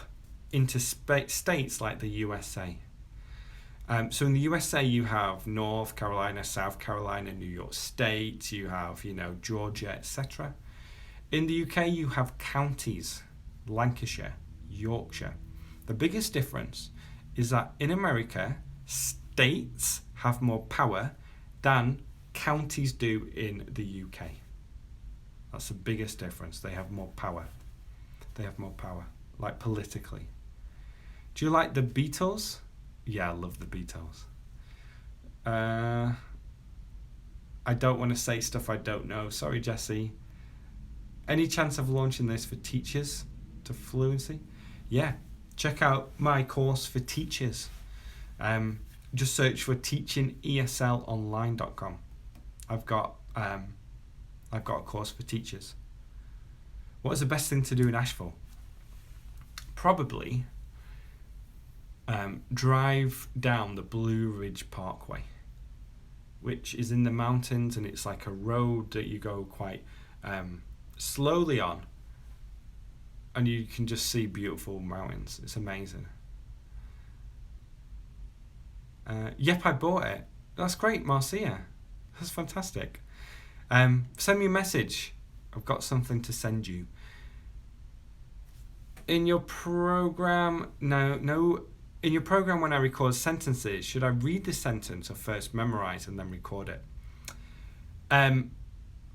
into states like the USA? So in the USA you have North Carolina, South Carolina, New York State, you have, Georgia, etc. In the UK you have counties, Lancashire, Yorkshire. The biggest difference is that in America, states have more power than counties do in the UK. That's the biggest difference. They have more power. Like politically. Do you like the Beatles? Yeah, I love the Beatles. I don't want to say stuff I don't know. Sorry, Jesse. Any chance of launching this for teachers to Fluency? Yeah, check out my course for teachers. Just search for teachingeslonline.com. I've got a course for teachers. What is the best thing to do in Asheville? Probably drive down the Blue Ridge Parkway, which is in the mountains, and it's like a road that you go quite slowly on, and you can just see beautiful mountains. It's amazing. Yep, I bought it. That's great, Marcia. That's fantastic. Send me a message. I've got something to send you. In your program, in your program when I record sentences, should I read the sentence or first memorize and then record it?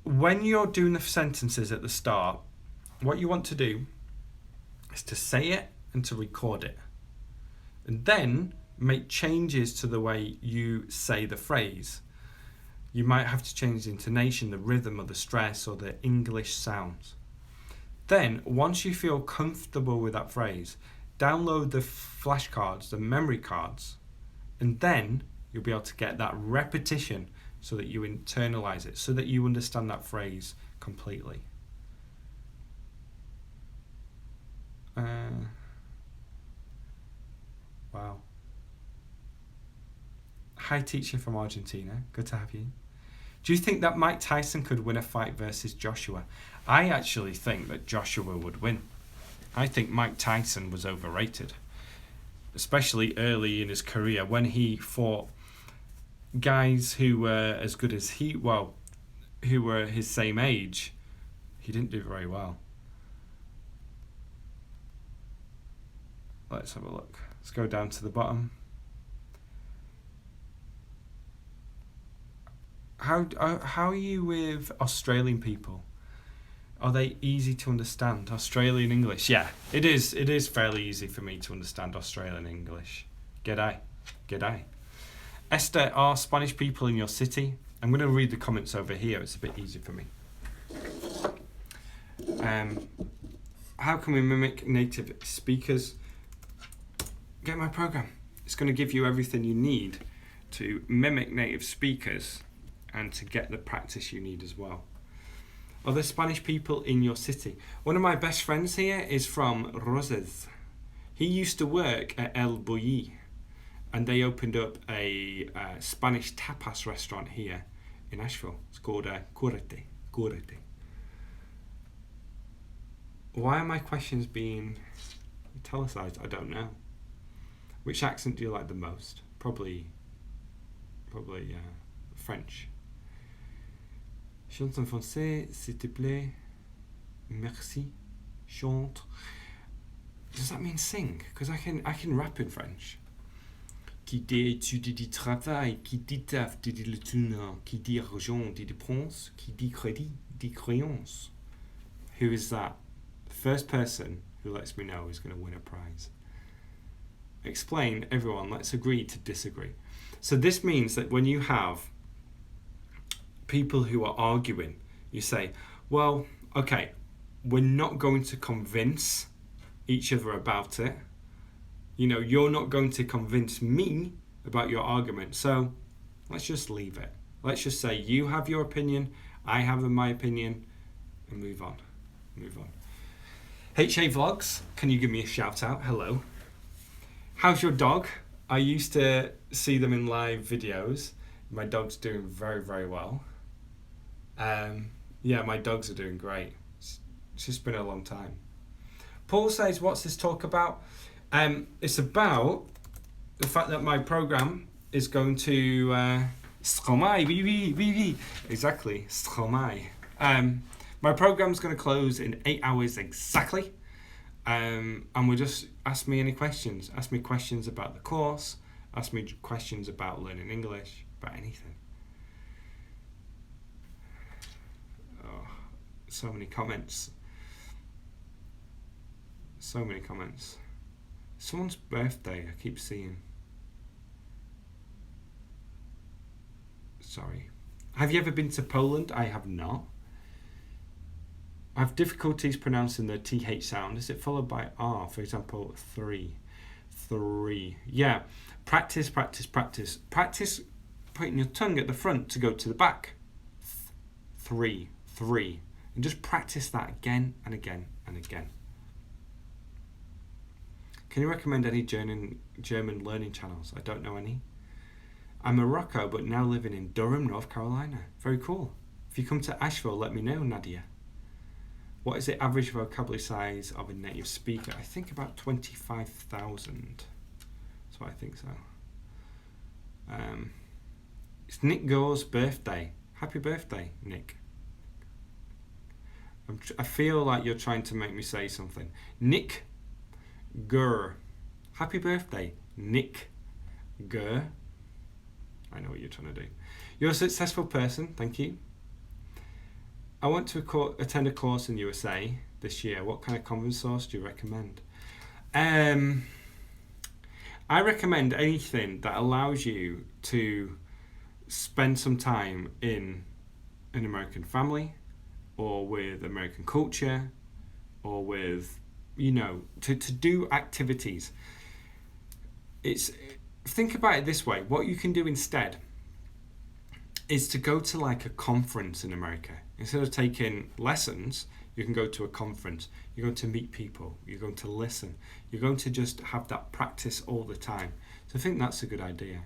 When you're doing the sentences at the start, what you want to do is to say it and to record it. And then make changes to the way you say the phrase. You might have to change the intonation, the rhythm, or the stress, or the English sounds. Then, once you feel comfortable with that phrase, download the flashcards, the memory cards, and then you'll be able to get that repetition so that you internalize it, so that you understand that phrase completely. Wow. Hi, teacher from Argentina. Good to have you. Do you think that Mike Tyson could win a fight versus Joshua? I actually think that Joshua would win. I think Mike Tyson was overrated, especially early in his career when he fought guys who were as good as who were his same age. He didn't do very well. Let's have a look. Let's go down to the bottom. How are you with Australian people? Are they easy to understand? Australian English? Yeah, it is. It is fairly easy for me to understand Australian English. G'day. G'day. Esther, are Spanish people in your city? I'm going to read the comments over here. It's a bit easier for me. How can we mimic native speakers? Get my program. It's going to give you everything you need to mimic native speakers and to get the practice you need as well. Are there Spanish people in your city? One of my best friends here is from Roses. He used to work at El Bulli, and they opened up a Spanish tapas restaurant here in Asheville. It's called Curate. Why are my questions being italicized? I don't know. Which accent do you like the most? Probably French. Chante en français, s'il te plaît. Merci. Chante. Does that mean sing? Because I can rap in French. Qui dit étude dit travail, qui dit taf dit le tournant, qui dit argent dit dépense, qui dit crédit dit créance. Who is that? The first person who lets me know is going to win a prize. Explain, everyone. Let's agree to disagree. So this means that when you have people who are arguing, you say, well, okay, we're not going to convince each other about it. You know, you're not going to convince me about your argument, so let's just leave it. Let's just say you have your opinion, I have my opinion, and move on. HA Vlogs, can you give me a shout out? Hello. How's your dog? I used to see them in live videos. My dog's doing very, very well. Yeah, my dogs are doing great. It's just been a long time. Paul says, what's this talk about? It's about the fact that my program is going to Stromae. Oui. Exactly, Stromae. My program's going to close in 8 hours exactly. And we'll just ask me any questions. Ask me questions about the course. Ask me questions about learning English, about anything. Oh, so many comments. Someone's birthday I keep seeing. Sorry. Have you ever been to Poland? I have not. I have difficulties pronouncing the TH sound. Is it followed by R? For example, 3. Yeah. Practice. Practice putting your tongue at the front to go to the back. 3. And just practice that again and again and again. Can you recommend any German learning channels? I don't know any. I'm Morocco, but now living in Durham, North Carolina. Very cool. If you come to Asheville, let me know, Nadia. What is the average vocabulary size of a native speaker? I think about 25,000. That's what I think so. It's Nick Gore's birthday. Happy birthday, Nick. I feel like you're trying to make me say something. Nick Gore. Happy birthday, Nick Gore. I know what you're trying to do. You're a successful person, thank you. I want to attend a course in USA this year. What kind of conference source do you recommend? I recommend anything that allows you to spend some time in an American family, or with American culture, or with, to do activities. Think about it this way. What you can do instead is to go to like a conference in America. Instead of taking lessons, you can go to a conference. You're going to meet people. You're going to listen. You're going to just have that practice all the time. So I think that's a good idea.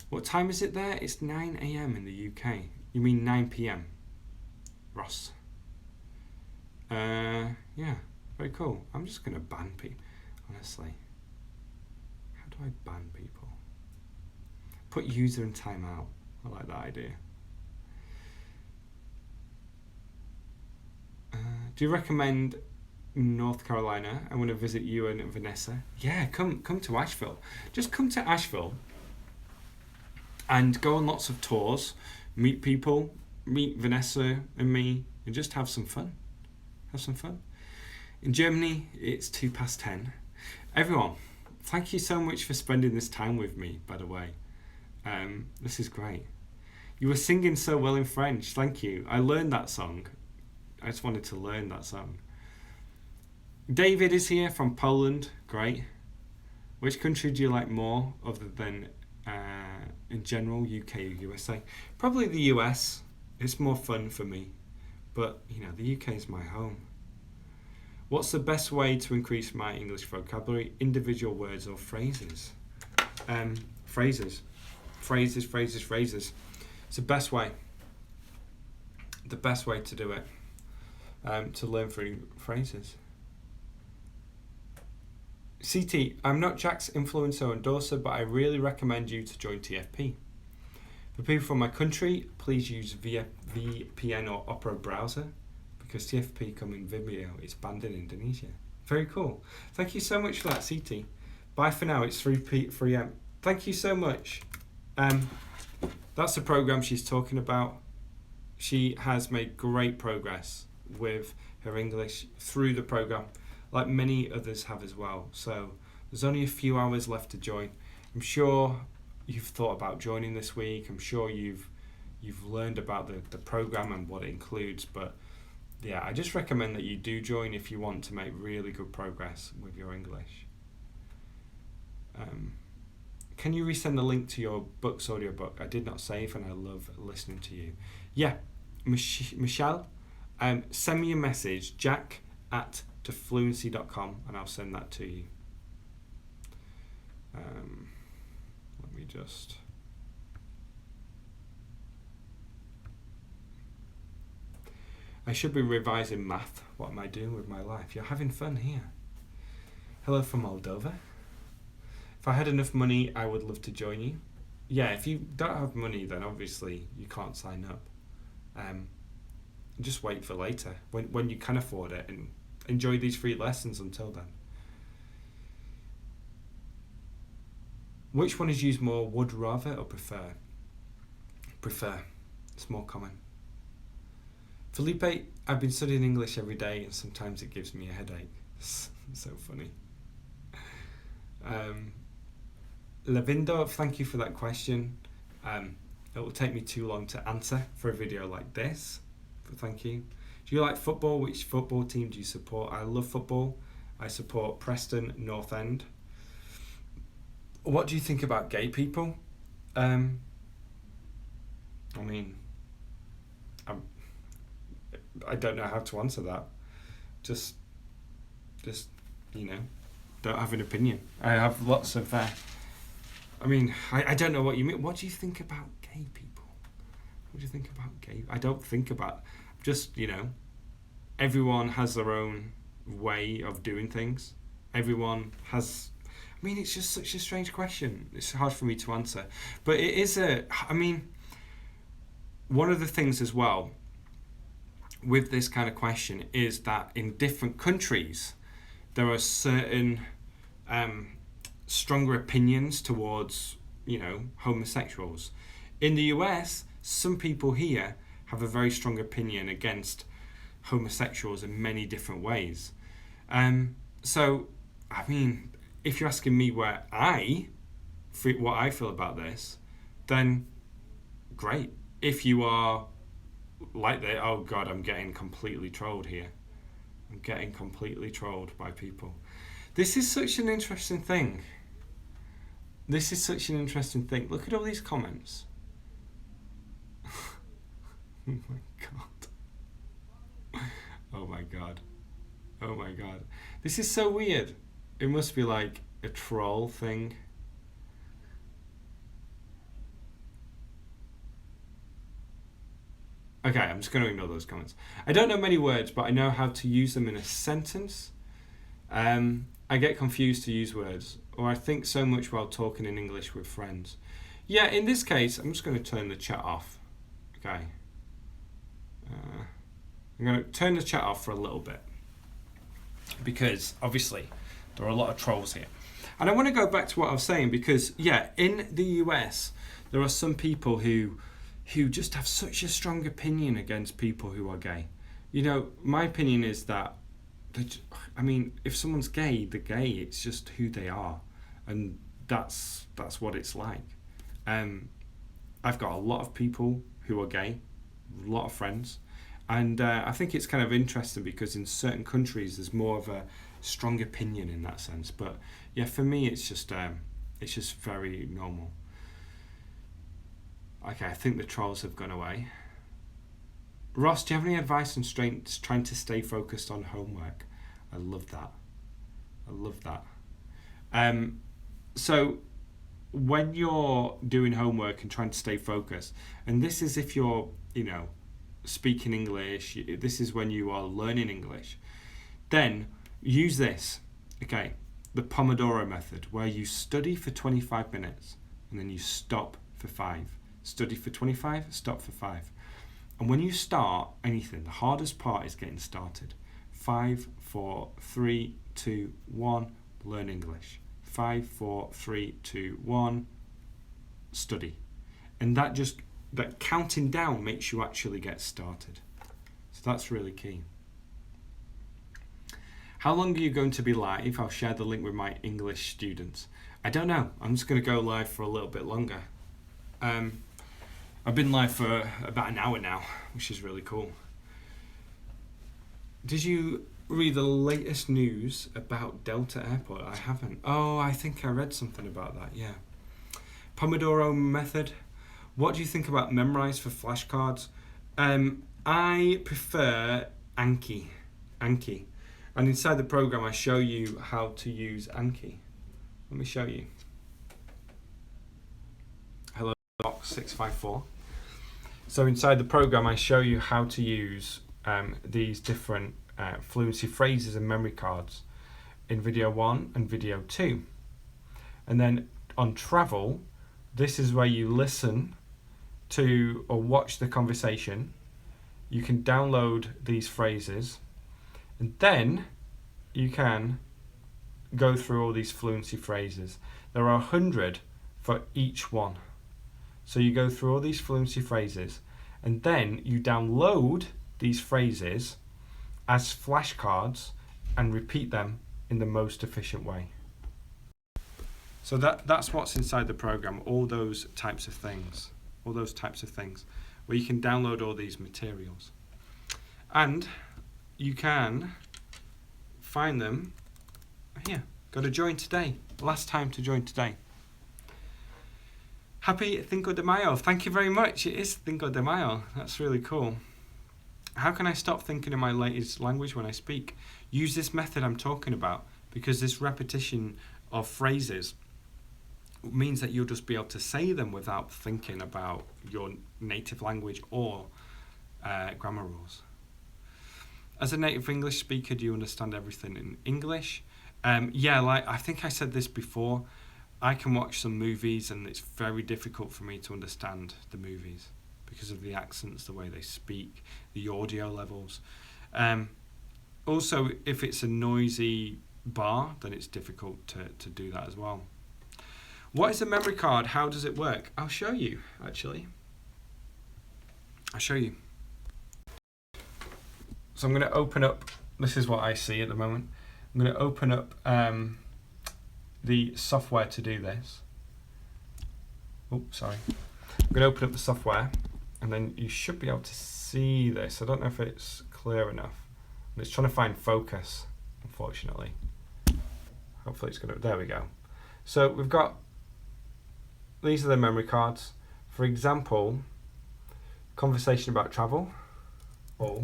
What time is it there? It's 9 a.m. in the UK. You mean 9 p.m. Ross. Yeah, very cool. I'm just going to ban people, honestly. How do I ban people? Put user in timeout. I like that idea. Do you recommend North Carolina? I want to visit you and Vanessa. Yeah, come to Asheville. Just come to Asheville and go on lots of tours, meet people, meet Vanessa and me, and just have some fun. Have some fun. In Germany, it's 10:02. Everyone, thank you so much for spending this time with me, by the way. This is great. You were singing so well in French. Thank you. I learned that song. I just wanted to learn that song. David is here from Poland. Great. Which country do you like more other than in general, UK or USA? Probably the US. It's more fun for me. But, the UK is my home. What's the best way to increase my English vocabulary? Individual words or phrases? Phrases. Phrases. It's the best way. The best way to do it. To learn phrases. CT, I'm not Jack's influencer or endorser, but I really recommend you to join TFP. For people from my country, please use VPN or Opera browser, because TFP come in Vimeo. It's banned in Indonesia. Very cool. Thank you so much for that, CT. Bye for now. It's 3 p.m. Thank you so much. That's the program she's talking about. She has made great progress with her English through the program, like many others have as well. So there's only a few hours left to join. I'm sure you've thought about joining this week. I'm sure you've learned about the program and what it includes. But yeah, I just recommend that you do join if you want to make really good progress with your English. Can you resend the link to your book's audiobook? I did not save and I love listening to you. Yeah, Michelle, send me a message, jack@fluency.com, and I'll send that to you. Let me just... I should be revising math. What am I doing with my life? You're having fun here. Hello from Moldova. If I had enough money, I would love to join you. Yeah, if you don't have money, then obviously you can't sign up. Just wait for later, when you can afford it, and enjoy these free lessons until then. Which one is used more, would rather or prefer? Prefer. It's more common. Felipe, I've been studying English every day and sometimes it gives me a headache. It's so funny. Lavindo, thank you for that question. It will take me too long to answer for a video like this, but thank you. Do you like football? Which football team do you support? I love football. I support Preston North End. What do you think about gay people? I don't know how to answer that. Just don't have an opinion. I have lots of I mean, I don't know what you mean. What do you think about gay people? What do you think about gay? I don't think about, just, everyone has their own way of doing things. Everyone has, I mean, it's just such a strange question. It's hard for me to answer. But it is one of the things as well with this kind of question is that in different countries, there are certain stronger opinions towards, homosexuals. In the US, some people here have a very strong opinion against homosexuals in many different ways. So, I mean, if you're asking me what I feel about this, then great. If you are like that, oh God, I'm getting completely trolled here. I'm getting completely trolled by people. This is such an interesting thing. Look at all these comments. Oh my God. Oh my God. Oh my God. This is so weird. It must be like a troll thing. Okay, I'm just going to ignore those comments. I don't know many words, but I know how to use them in a sentence. I get confused to use words, or I think so much while talking in English with friends. Yeah, in this case, I'm just going to turn the chat off. Okay. I'm going to turn the chat off for a little bit, because obviously there are a lot of trolls here. And I want to go back to what I was saying, because yeah, in the US, there are some people who just have such a strong opinion against people who are gay. My opinion is that, if someone's gay, they're gay. It's just who they are, and that's what it's like. I've got a lot of people who are gay, a lot of friends, and I think it's kind of interesting because in certain countries there's more of a strong opinion in that sense. But yeah, for me it's just very normal. Okay, I think the trolls have gone away. Ross, do you have any advice on trying to stay focused on homework? I love that. So when you're doing homework and trying to stay focused, and this is if you're, speaking English, this is when you are learning English, then use this, okay, the Pomodoro method, where you study for 25 minutes and then you stop for 5. Study for 25, stop for 5. And when you start anything, the hardest part is getting started. 5, 4, 3, 2, 1, learn English. 5, 4, 3, 2, 1, study. And that counting down makes you actually get started. So that's really key. How long are you going to be live? I'll share the link with my English students. I don't know. I'm just going to go live for a little bit longer. I've been live for about an hour now, which is really cool. Did you read the latest news about Delta Airport? I haven't. Oh, I think I read something about that, yeah. Pomodoro method. What do you think about Memrise for flashcards? I prefer Anki. And inside the program, I show you how to use Anki. Let me show you. Hello, box 654. So inside the program, I show you how to use these different fluency phrases and memory cards in video 1 and video 2. And then on travel, this is where you listen to or watch the conversation. You can download these phrases, and then you can go through all these fluency phrases. There are 100 for each one. So you go through all these fluency phrases, and then you download these phrases as flashcards and repeat them in the most efficient way. So that's what's inside the program, all those types of things, where you can download all these materials. And you can find them here. Go to join today. Last time to join today. Happy Cinco de Mayo. Thank you very much. It is Cinco de Mayo. That's really cool. How can I stop thinking in my latest language when I speak? Use this method I'm talking about, because this repetition of phrases means that you'll just be able to say them without thinking about your native language or grammar rules. As a native English speaker, do you understand everything in English? Yeah, like I think I said this before, I can watch some movies and it's very difficult for me to understand the movies because of the accents, the way they speak, the audio levels. Also, if it's a noisy bar, then it's difficult to do that as well. What is a memory card? How does it work? I'll show you, actually. I'll show you. So I'm going to open up, this is what I see at the moment. I'm going to open up the software to do this. Oh, sorry. I'm going to open up the software and then you should be able to see this. I don't know if it's clear enough. It's trying to find focus, unfortunately. Hopefully it's going to, there we go. So we've got, these are the memory cards. For example, conversation about travel. Oh.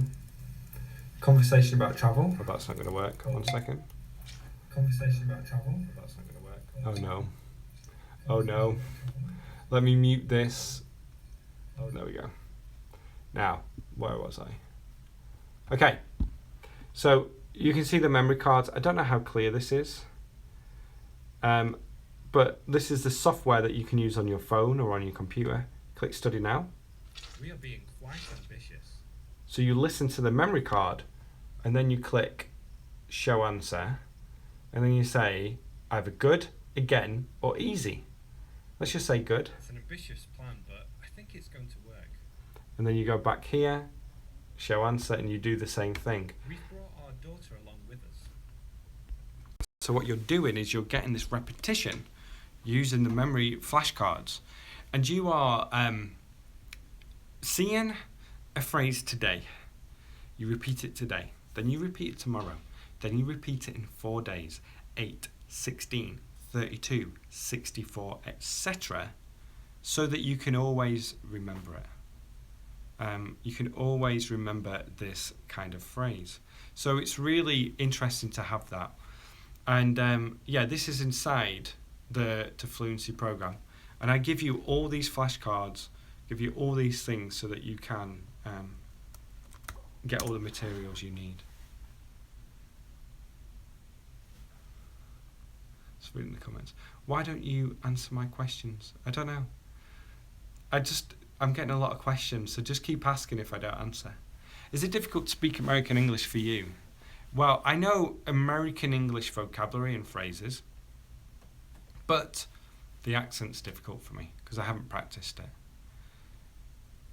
Conversation about travel. Oh, that's not going to work. 1 second. Conversation about travel. Oh, that's not going to work. Oh no. Oh no. Let me mute this. Oh, there we go. Now, where was I? Okay. So you can see the memory cards. I don't know how clear this is. But this is the software that you can use on your phone or on your computer. Click Study Now. We are being quite ambitious. So you listen to the memory card and then you click Show Answer and then you say either good, again, or easy. Let's just say good. It's an ambitious plan, but I think it's going to work. And then you go back here, Show Answer, and you do the same thing. We've brought our daughter along with us. So what you're doing is you're getting this repetition using the memory flashcards. And you are seeing a phrase today. You repeat it today. Then you repeat it tomorrow. Then you repeat it in 4 days. 8, 16, 32, 64, etc. So that you can always remember it. You can always remember this kind of phrase. So it's really interesting to have that. And yeah, this is inside the Fluency program. And I give you all these flashcards, give you all these things so that you can get all the materials you need. Let's read in the comments. Why don't you answer my questions? I don't know. I'm getting a lot of questions, so just keep asking if I don't answer. Is it difficult to speak American English for you? Well, I know American English vocabulary and phrases, but the accent's difficult for me because I haven't practiced it.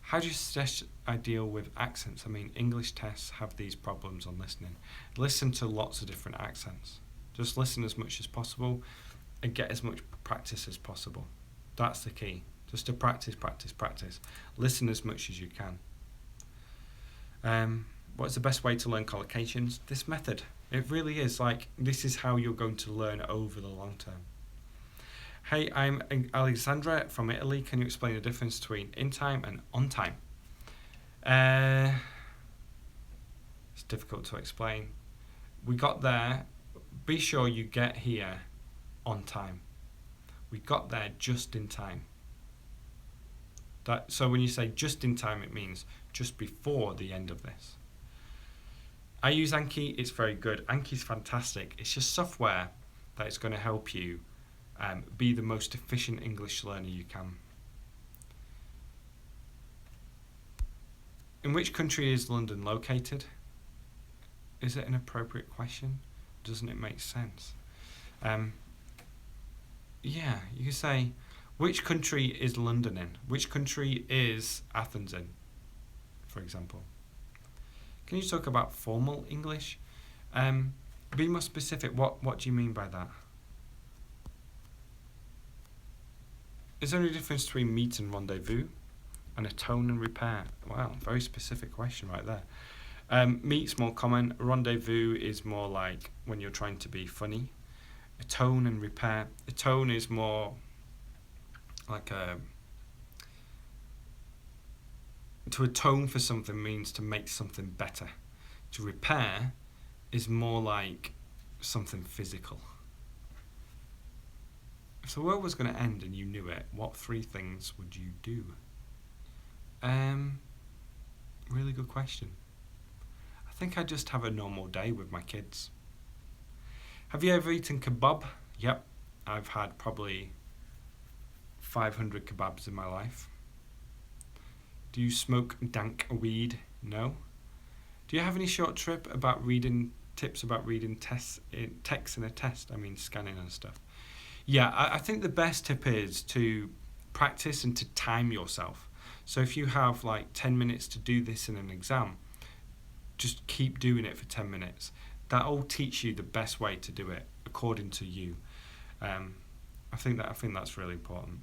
How do you suggest I deal with accents? I mean, English tests have these problems on listening. Listen to lots of different accents. Just listen as much as possible and get as much practice as possible. That's the key. Just to practice, practice, practice. Listen as much as you can. What's the best way to learn collocations? This method. It really is. Like, this is how you're going to learn over the long term. Hey, I'm Alexandra from Italy. Can you explain the difference between in time and on time? It's difficult to explain. We got there. Be sure you get here on time. We got there just in time. So when you say just in time, it means just before the end of this. I use Anki. It's very good. Anki's fantastic. It's just software that is going to help you be the most efficient English learner you can. In which country is London located? Is it an appropriate question? Doesn't it make sense? Yeah, you can say, which country is London in? Which country is Athens in, for example? Can you talk about formal English? Be more specific. What do you mean by that? Is there any difference between meet and rendezvous? And a tone and repair? Wow, very specific question right there. Meet's more common. Rendezvous is more like when you're trying to be funny. A tone and repair. A tone is more like to atone for something means to make something better. To repair is more like something physical. If the world was going to end and you knew it, what 3 things would you do? Really good question. I think I'd just have a normal day with my kids. Have you ever eaten kebab? Yep. I've had probably 500 kebabs in my life. Do you smoke dank weed? No. Do you have any short tips about reading text in a test? I mean, scanning and stuff. Yeah, I think the best tip is to practice and to time yourself. So if you have like 10 minutes to do this in an exam, just keep doing it for 10 minutes. That'll teach you the best way to do it according to you. I think that's really important.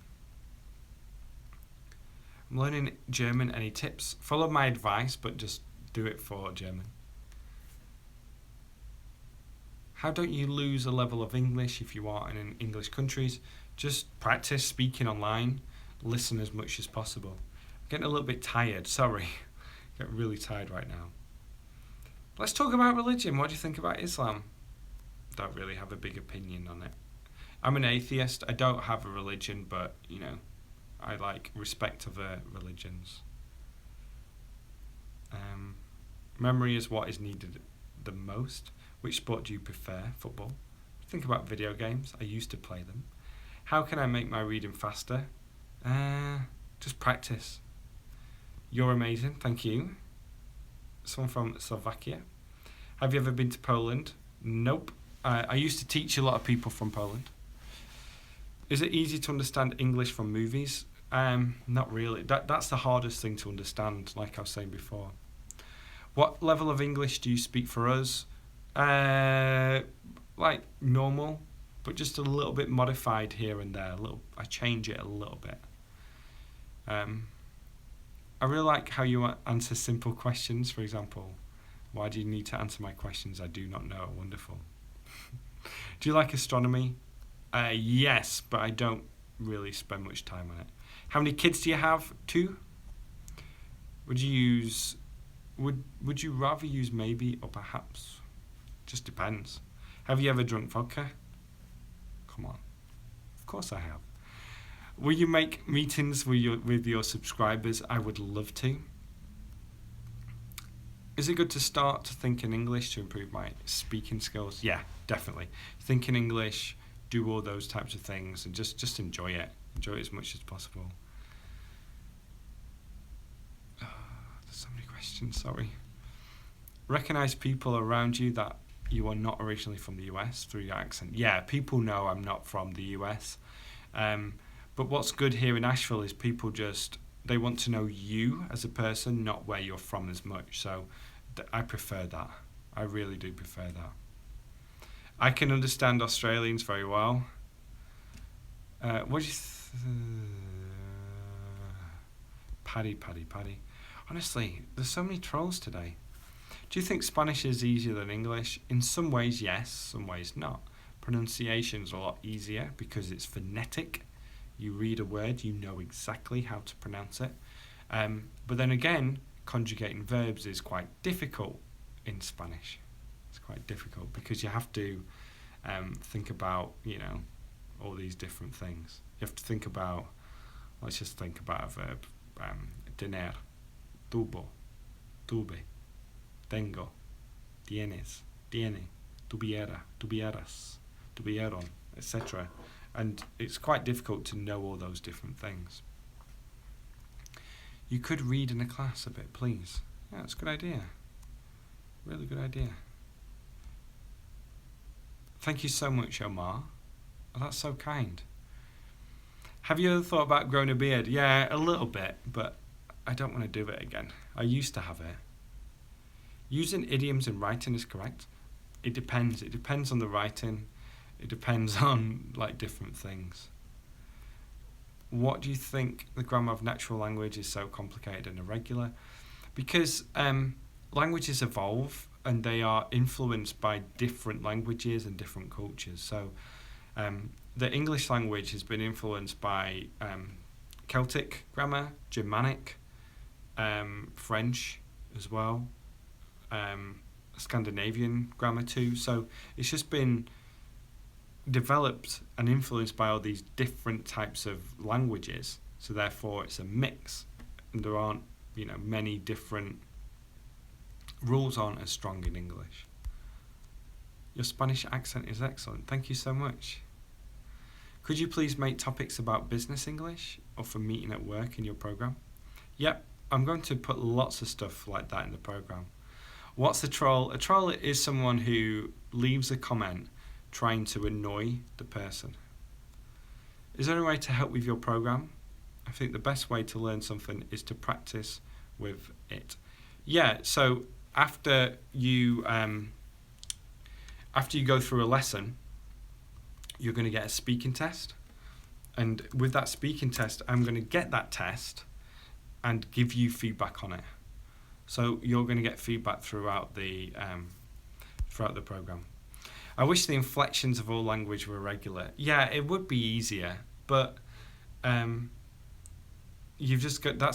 I'm learning German. Any tips? Follow my advice, but just do it for German. How don't you lose a level of English if you are in English countries? Just practice speaking online. Listen as much as possible. I'm getting a little bit tired. Sorry. I get really tired right now. Let's talk about religion. What do you think about Islam? Don't really have a big opinion on it. I'm an atheist. I don't have a religion, but, I like respect other religions. Memory is what is needed the most. Which sport do you prefer? Football. Think about video games. I used to play them. How can I make my reading faster? Just practice. You're amazing. Thank you. Someone from Slovakia. Have you ever been to Poland? Nope. I used to teach a lot of people from Poland. Is it easy to understand English from movies? Not really. That's the hardest thing to understand, like I was saying before. What level of English do you speak for us? Like normal, but just a little bit modified here and there. I change it a little bit. I really like how you answer simple questions. For example, why do you need to answer my questions? I do not know. Wonderful. Do you like astronomy? Yes, but I don't really spend much time on it. How many kids do you have? 2. Would you rather use maybe or perhaps? Just depends. Have you ever drunk vodka? Come on. Of course I have. Will you make meetings with your subscribers? I would love to. Is it good to start to think in English to improve my speaking skills? Yeah, definitely. Think in English, do all those types of things, and just enjoy it. Enjoy it as much as possible. There's so many questions, sorry. Recognize people around you that you are not originally from the US through your accent. Yeah, people know I'm not from the US. But what's good here in Asheville is people they want to know you as a person, not where you're from as much. So I prefer that. I really do prefer that. I can understand Australians very well. What do you Paddy. Honestly, there's so many trolls today. Do you think Spanish is easier than English? In some ways, yes. Some ways, not. Pronunciation's a lot easier because it's phonetic. You read a word, you know exactly how to pronounce it. But then again, conjugating verbs is quite difficult in Spanish. It's quite difficult because you have to think about, all these different things. You have to think about, let's just think about a verb. Tener, tuvo, tuve, tengo, tienes, tiene, tuviera, tuvieras, tuvieron, etc. And it's quite difficult to know all those different things. You could read in a class a bit, please. Yeah, that's a good idea. Really good idea. Thank you so much, Omar. Oh, that's so kind. Have you ever thought about growing a beard? Yeah, a little bit, but I don't want to do it again. I used to have it. Using idioms in writing is correct. It depends. It depends on the writing. It depends on different things. What do you think the grammar of natural language is so complicated and irregular? Because languages evolve and they are influenced by different languages and different cultures. So the English language has been influenced by Celtic grammar, Germanic, French as well, Scandinavian grammar too. So it's just been developed and influenced by all these different types of languages, so therefore it's a mix, and there aren't, many different rules aren't as strong in English. Your Spanish accent is excellent. Thank you so much. Could you please make topics about business English or for meeting at work in your program? Yep, I'm going to put lots of stuff like that in the program. What's a troll? A troll is someone who leaves a comment trying to annoy the person. Is there any way to help with your program? I think the best way to learn something is to practice with it. Yeah, so after you go through a lesson, you're going to get a speaking test. And with that speaking test, I'm going to get that test and give you feedback on it. So you're going to get feedback throughout the program. I wish the inflections of all language were regular. Yeah, it would be easier, but that's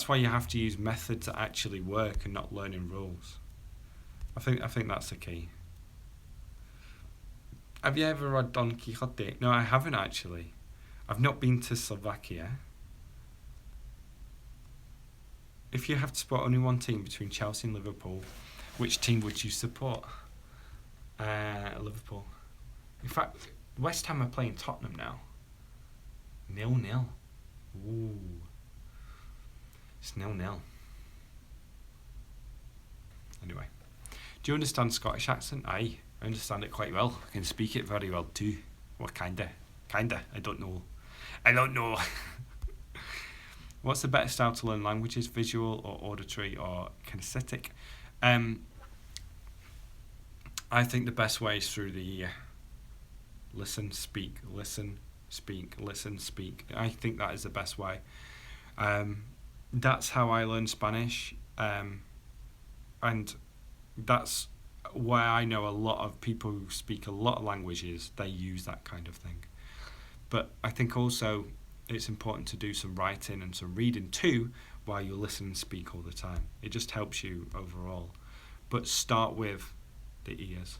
why you have to use method to actually work and not learning rules. I think that's the key. Have you ever read Don Quixote? No, I haven't actually. I've not been to Slovakia. If you have to support only one team between Chelsea and Liverpool, which team would you support? Liverpool. In fact, West Ham are playing Tottenham now. 0-0. Ooh. It's 0-0. Anyway. Do you understand Scottish accent? Aye, I understand it quite well. I can speak it very well too. Well, kinda. I don't know. What's the better style to learn languages, visual or auditory or kinesthetic? I think the best way is through the ear. Listen, speak, listen, speak, listen, speak. I think that is the best way. That's how I learned Spanish, and that's why I know a lot of people who speak a lot of languages, they use that kind of thing. But I think also it's important to do some writing and some reading too while you listen and speak all the time. It just helps you overall. But start with the ears.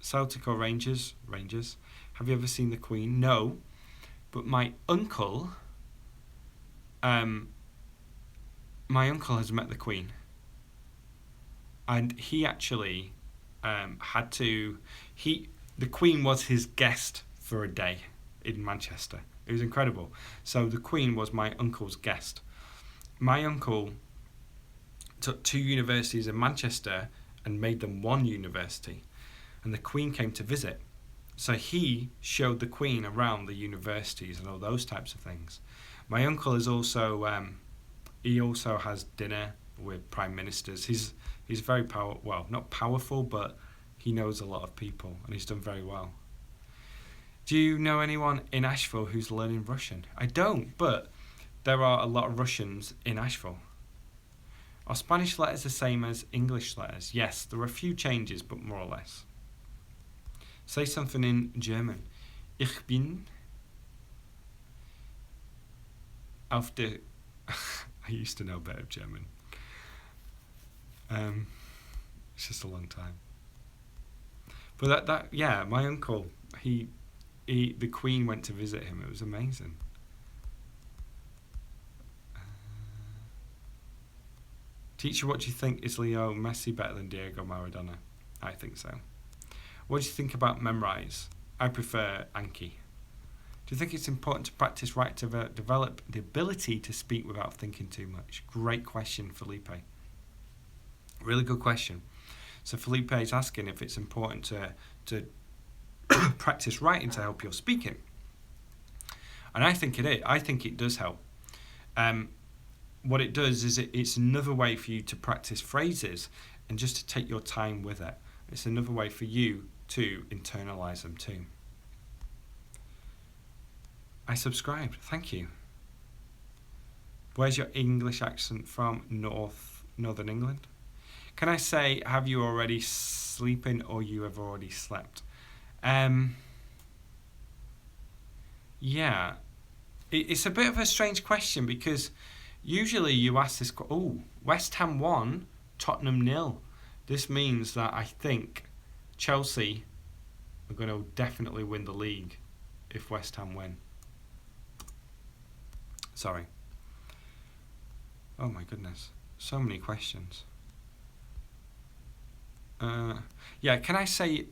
Celtic or Rangers? Rangers. Have you ever seen the Queen? No. But my uncle has met the Queen. And he actually the Queen was his guest for a day in Manchester. It was incredible. So the Queen was my uncle's guest. My uncle took 2 universities in Manchester and made them one university. And the Queen came to visit. So he showed the Queen around the universities and all those types of things. My uncle is also, he also has dinner with prime ministers. He's very not powerful, but he knows a lot of people and he's done very well. Do you know anyone in Asheville who's learning Russian? I don't, but there are a lot of Russians in Asheville. Are Spanish letters the same as English letters? Yes, there are a few changes, but more or less. Say something in German. Ich bin auf der... I used to know a bit of German. It's just a long time. But my uncle, the Queen went to visit him. It was amazing. Teacher, what do you think? Is Leo Messi better than Diego Maradona? I think so. What do you think about memorize? I prefer Anki. Do you think it's important to practice right to develop the ability to speak without thinking too much? Great question, Felipe. Really good question. So Felipe is asking if it's important to practice writing to help your speaking. And I think it is. I think it does help. What it does is it's another way for you to practice phrases and just to take your time with it. It's another way for you to internalize them too. I subscribed. Thank you. Where's your English accent from? Northern England? Can I say, have you already sleeping or you have already slept? Yeah. It's a bit of a strange question because usually you ask this, West Ham 1, Tottenham 0. This means that I think Chelsea are going to definitely win the league if West Ham win? Sorry. Oh my goodness. So many questions. Yeah, can I say,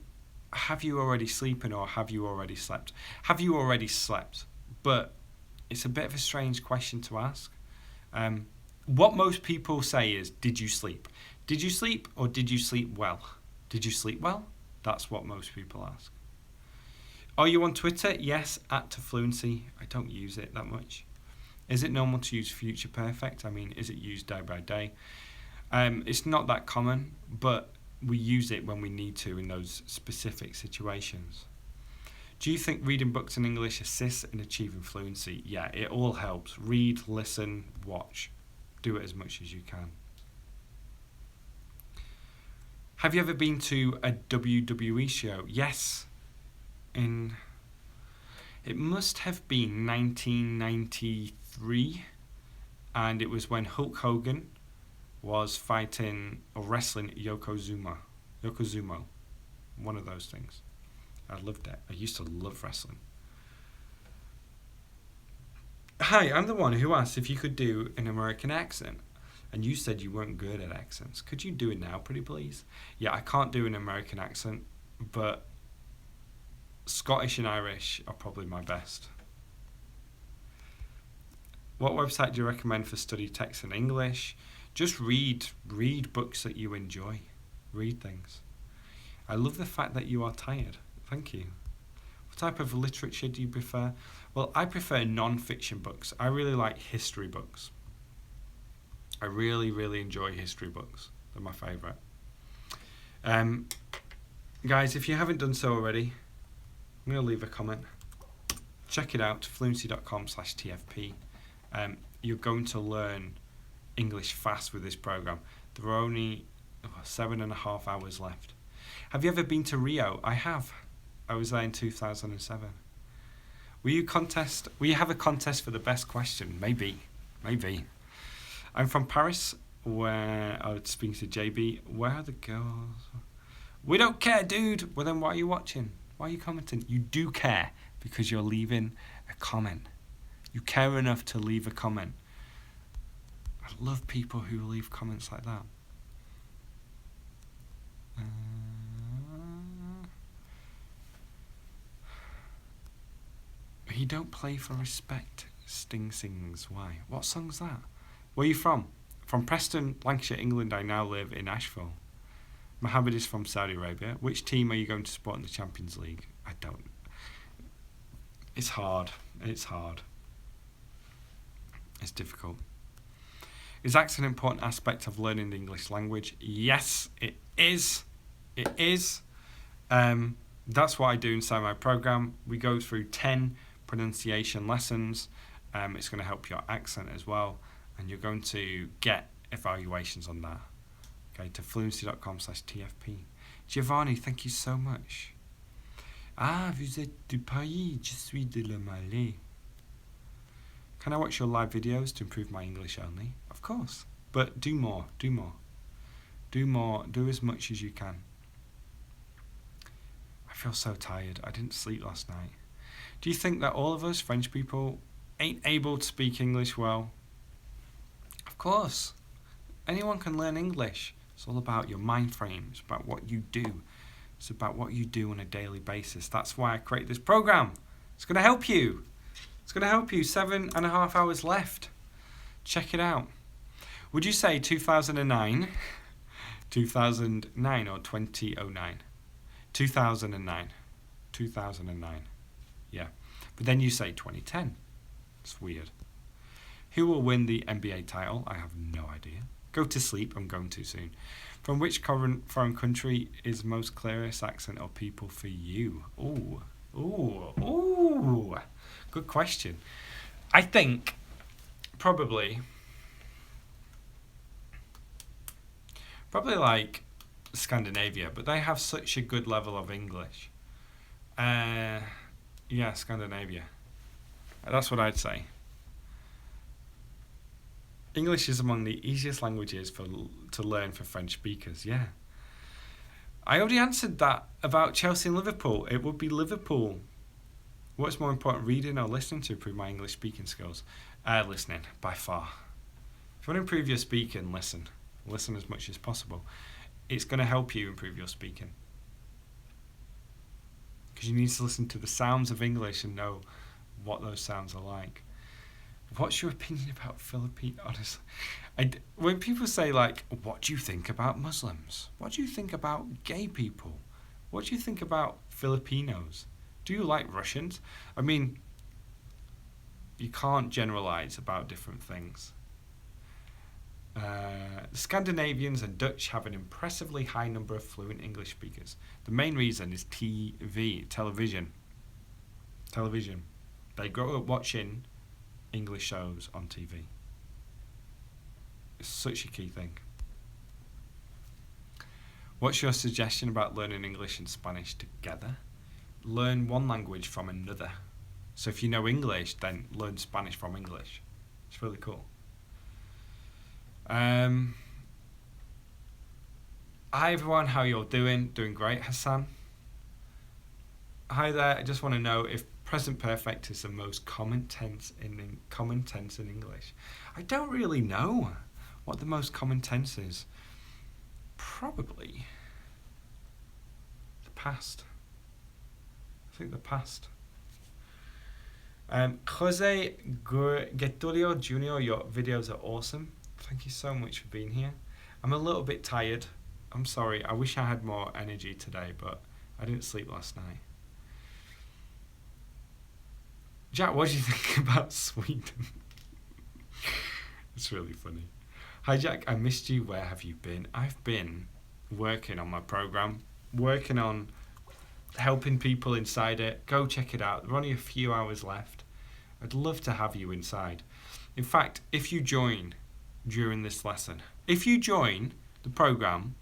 have you already sleeping or have you already slept? Have you already slept? But it's a bit of a strange question to ask. What most people say is, did you sleep? Did you sleep or did you sleep well? Did you sleep well? That's what most people ask. Are you on Twitter? Yes, @Fluency. I don't use it that much. Is it normal to use future perfect? I mean, is it used day by day? It's not that common, but we use it when we need to in those specific situations. Do you think reading books in English assists in achieving fluency? Yeah, it all helps. Read, listen, watch. Do it as much as you can. Have you ever been to a WWE show? Yes. It must have been 1993, and it was when Hulk Hogan was fighting or wrestling Yokozuna, one of those things. I loved it. I used to love wrestling. Hi, I'm the one who asked if you could do an American accent, and you said you weren't good at accents. Could you do it now, pretty please? Yeah, I can't do an American accent, but Scottish and Irish are probably my best. What website do you recommend for study text in English? Just read books that you enjoy. Read things. I love the fact that you are tired. Thank you. What type of literature do you prefer? Well, I prefer non-fiction books. I really like history books. I really, really enjoy history books. They're my favourite. Guys, if you haven't done so already, I'm going to leave a comment. Check it out, fluency.com/TFP. You're going to learn English fast with this program. There are only 7.5 hours left. Have you ever been to Rio? I have. I was there in 2007. Will you have a contest for the best question? Maybe. I'm from Paris, where I was speaking to JB. Where are the girls? We don't care, dude. Well, then why are you watching? Why are you commenting? You do care because you're leaving a comment. You care enough to leave a comment. I love people who leave comments like that. He don't play for respect. Sting sings. Why? What song's that? Where are you from? From Preston, Lancashire, England. I now live in Asheville. Mohammed is from Saudi Arabia. Which team are you going to support in the Champions League? I don't. It's hard. It's difficult. Is accent an important aspect of learning the English language? Yes, it is. That's what I do inside my program. We go through 10 pronunciation lessons. It's going to help your accent as well, and you're going to get evaluations on that. Okay, to fluency.com/TFP. Giovanni, thank you so much. Ah, vous êtes du pays, je suis de la Malais. Can I watch your live videos to improve my English only? Of course, but do more. Do as much as you can. I feel so tired. I didn't sleep last night. Do you think that all of us French people ain't able to speak English well? Of course. Anyone can learn English. It's all about your mind frame. It's about what you do. It's about what you do on a daily basis. That's why I create this program. It's going to help you. 7.5 hours left. Check it out. Would you say 2009, 2009 or 2009? 2009. Yeah. But then you say 2010. It's weird. Who will win the NBA title? I have no idea. Go to sleep. I'm going too soon. From which foreign country is most clearest accent or people for you? Ooh. Good question. I think probably like Scandinavia, but they have such a good level of English. Yeah, Scandinavia. That's what I'd say. English is among the easiest languages to learn for French speakers, yeah. I already answered that about Chelsea and Liverpool. It would be Liverpool. What's more important, reading or listening to improve my English speaking skills? Listening, by far. If you want to improve your speaking, listen. Listen as much as possible. It's going to help you improve your speaking. Because you need to listen to the sounds of English and know what those sounds are like. What's your opinion about Philippines? Honestly, when people say, like, what do you think about Muslims? What do you think about gay people? What do you think about Filipinos? Do you like Russians? I mean, you can't generalize about different things. The Scandinavians and Dutch have an impressively high number of fluent English speakers. The main reason is television. They grow up watching English shows on TV. It's such a key thing. What's your suggestion about learning English and Spanish together? Learn one language from another. So if you know English, then learn Spanish from English. It's really cool. Hi everyone, how you're doing? Doing great, Hassan. Hi there, I just want to know if present perfect is the most common tense in English. I don't really know what the most common tense is. Probably the past. I think the past. Jose Getulio Jr., your videos are awesome. Thank you so much for being here. I'm a little bit tired. I'm sorry. I wish I had more energy today, but I didn't sleep last night. Jack, what do you think about Sweden? It's really funny. Hi Jack, I missed you. Where have you been? I've been working on my program, working on helping people inside it. Go check it out. There are only a few hours left. I'd love to have you inside. In fact, if you join during this lesson, if you join the program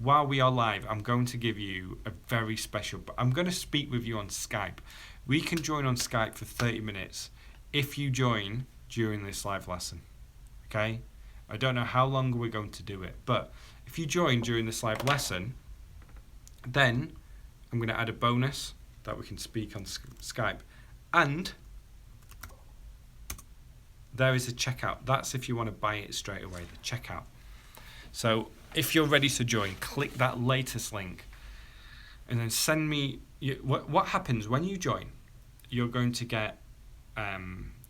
while we are live, I'm going to give you a very special, I'm going to speak with you on Skype. We can join on Skype for 30 minutes if you join during this live lesson. Okay? I don't know how long we're going to do it, but if you join during this live lesson, then I'm going to add a bonus that we can speak on Skype. And there is a checkout. That's if you want to buy it straight away, the checkout. So if you're ready to join, click that latest link and then send me... What happens when you join? You're going to get a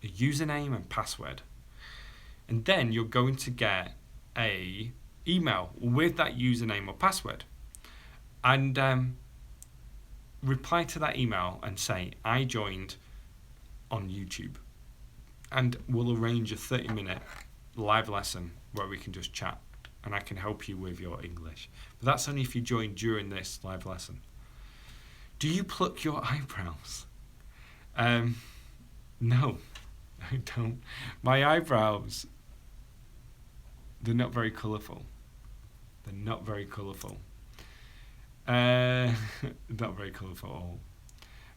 username and password. And then you're going to get a email with that username or password. And reply to that email and say, I joined on YouTube. And we'll arrange a 30-minute live lesson where we can just chat. And I can help you with your English. But that's only if you join during this live lesson. Do you pluck your eyebrows? No, I don't. My eyebrows, they're not very colourful. They're not very colourful. Not very colourful at all.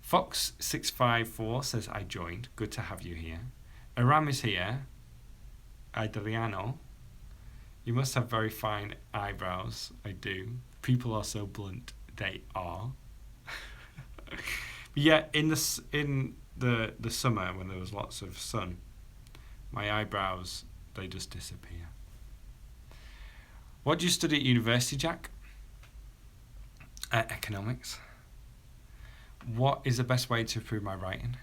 Fox654 says, I joined. Good to have you here. Aram is here. Adriano. You must have very fine eyebrows. I do. People are so blunt. They are. Yeah, in the summer when there was lots of sun, my eyebrows, they just disappear. What do you study at university, Jack? Economics. What is the best way to improve my writing?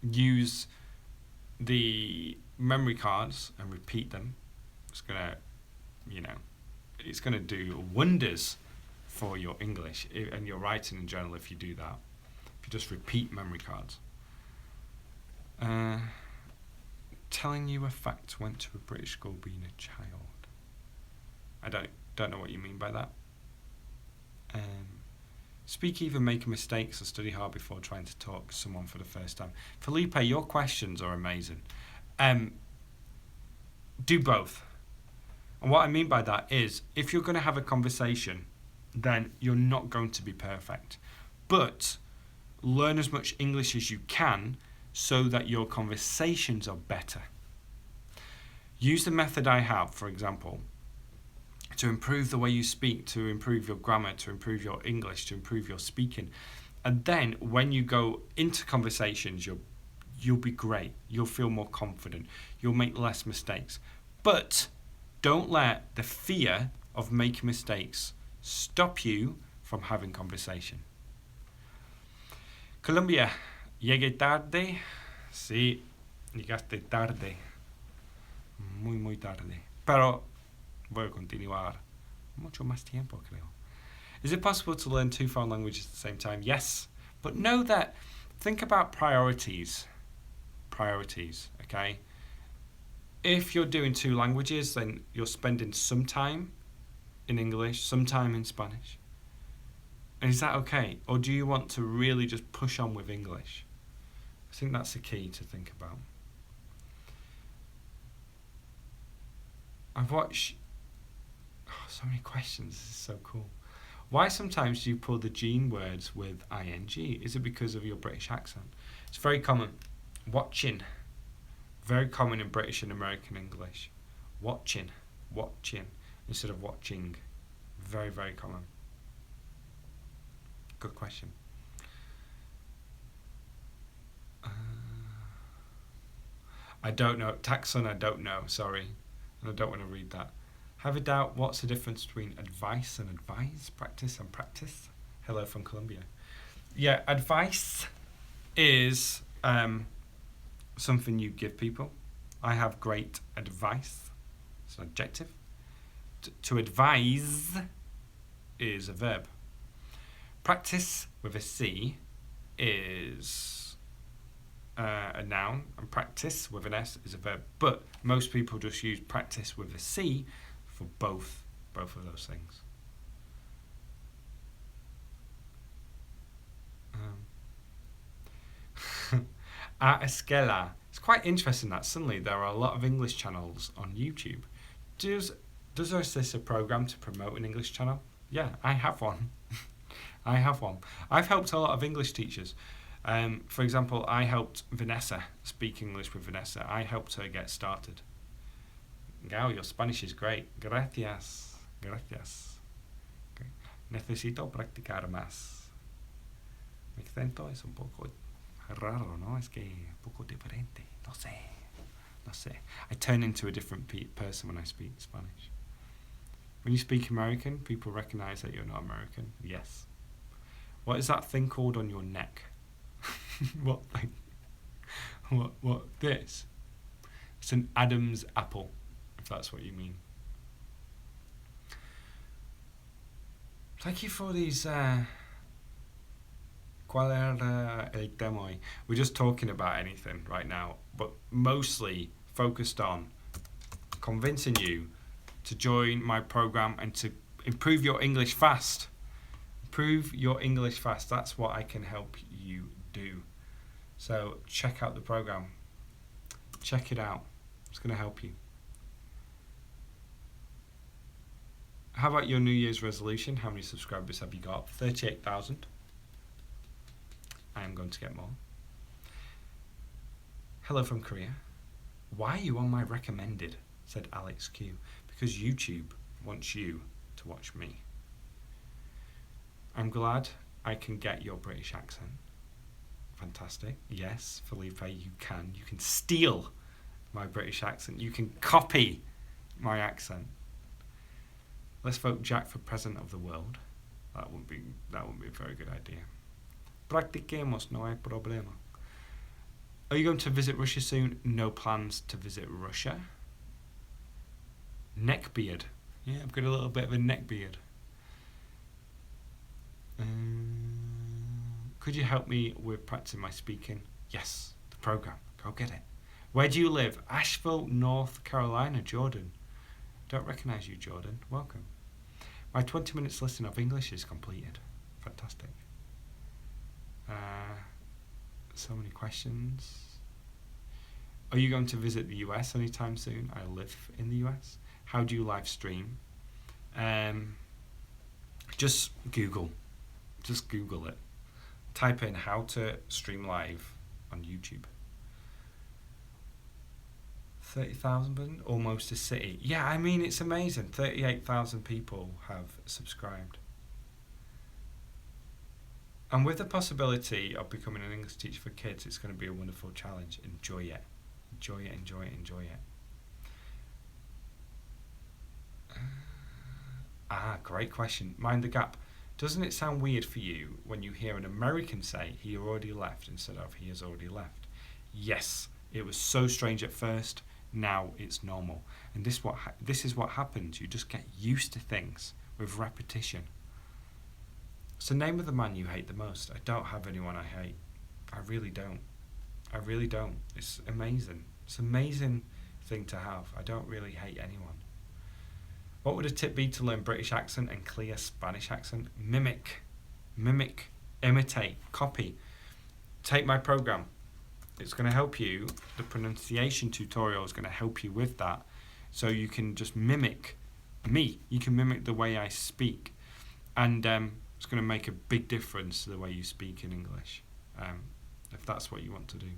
Use the memory cards and repeat them. It's gonna, it's gonna do wonders for your English and your writing in general if you do that. If you just repeat memory cards. Telling you a fact, went to a British school being a child. I don't know what you mean by that. Speak even make mistakes or study hard before trying to talk to someone for the first time. Felipe, your questions are amazing. Do both. And what I mean by that is, if you're going to have a conversation, then you're not going to be perfect. But learn as much English as you can so that your conversations are better. Use the method I have, for example, to improve the way you speak, to improve your grammar, to improve your English, to improve your speaking. And then when you go into conversations, you'll be great. You'll feel more confident. You'll make less mistakes. But don't let the fear of making mistakes stop you from having conversation. Colombia, llegué tarde. Sí, llegaste tarde. Muy, muy tarde. Pero voy a continuar mucho más tiempo, creo. Is it possible to learn two foreign languages at the same time? Yes. But know that, think about priorities. Priorities, okay? If you're doing two languages, then you're spending some time in English, some time in Spanish. And is that okay? Or do you want to really just push on with English? I think that's the key to think about. I've watched so many questions. This is so cool. Why sometimes do you pull the gene words with ing? Is it because of your British accent? It's very common. Watching. Very common in British and American English. Watching. Watching instead of watching. Very, very common. Good question. I don't know. Taxon, I don't know. Sorry. And I don't want to read that. Have a doubt. What's the difference between advice and advise? Practice and practice? Hello from Colombia. Yeah, advice is something you give people. I have great advice. It's an adjective. To advise is a verb. Practice with a C is a noun, and practice with an S is a verb. But most people just use practice with a C for both of those things. At Esquela, it's quite interesting that suddenly there are a lot of English channels on YouTube. Does this a program to promote an English channel? Yeah, I have one. I have one. I've helped a lot of English teachers. For example, I helped Vanessa speak English with Vanessa. I helped her get started. Gao, your Spanish is great. Gracias. Gracias. Okay. Necesito practicar más. Mi acento es un poco raro, ¿no? Es que un poco diferente. No sé. I turn into a different person when I speak Spanish. When you speak American, people recognize that you're not American. Yes. What is that thing called on your neck? What thing? What? This? It's an Adam's apple, if that's what you mean. Thank you for these. ¿Cuál era el tema hoy? We're just talking about anything right now, but mostly focused on convincing you to join my program and to improve your English fast. Improve your English fast. That's what I can help you do. So check out the program. Check it out. It's going to help you. How about your New Year's resolution? How many subscribers have you got? 38,000. I am going to get more. Hello from Korea. Why are you on my recommended? Said Alex Q. Because YouTube wants you to watch me. I'm glad I can get your British accent. Fantastic. Yes, Felipe, you can. You can steal my British accent. You can copy my accent. Let's vote Jack for President of the World. That wouldn't be a very good idea. Practiquemos, no hay problema. Are you going to visit Russia soon? No plans to visit Russia. Neckbeard. Yeah, I've got a little bit of a neckbeard. Could you help me with practicing my speaking? Yes, the program. Go get it. Where do you live? Asheville, North Carolina, Jordan. Don't recognise you, Jordan. Welcome. My 20 minutes lesson of English is completed. Fantastic. So many questions. Are you going to visit the US anytime soon? I live in the US. How do you live stream? Just Google it. Type in how to stream live on YouTube. 30,000, almost a city. Yeah, I mean, it's amazing. 38,000 people have subscribed. And with the possibility of becoming an English teacher for kids, it's going to be a wonderful challenge. Enjoy it. Enjoy it, enjoy it, enjoy it. Great question. Mind the gap. Doesn't it sound weird for you when you hear an American say he already left instead of he has already left? Yes, it was so strange at first. Now it's normal. And this is what happens. You just get used to things with repetition. So name of the man you hate the most. I don't have anyone I hate. I really don't. I really don't. It's amazing. It's an amazing thing to have. I don't really hate anyone. What would a tip be to learn British accent and clear Spanish accent? Mimic, imitate, copy. Take my program. It's going to help you. The pronunciation tutorial is going to help you with that. So you can just mimic me. You can mimic the way I speak. And it's going to make a big difference to the way you speak in English. If that's what you want to do.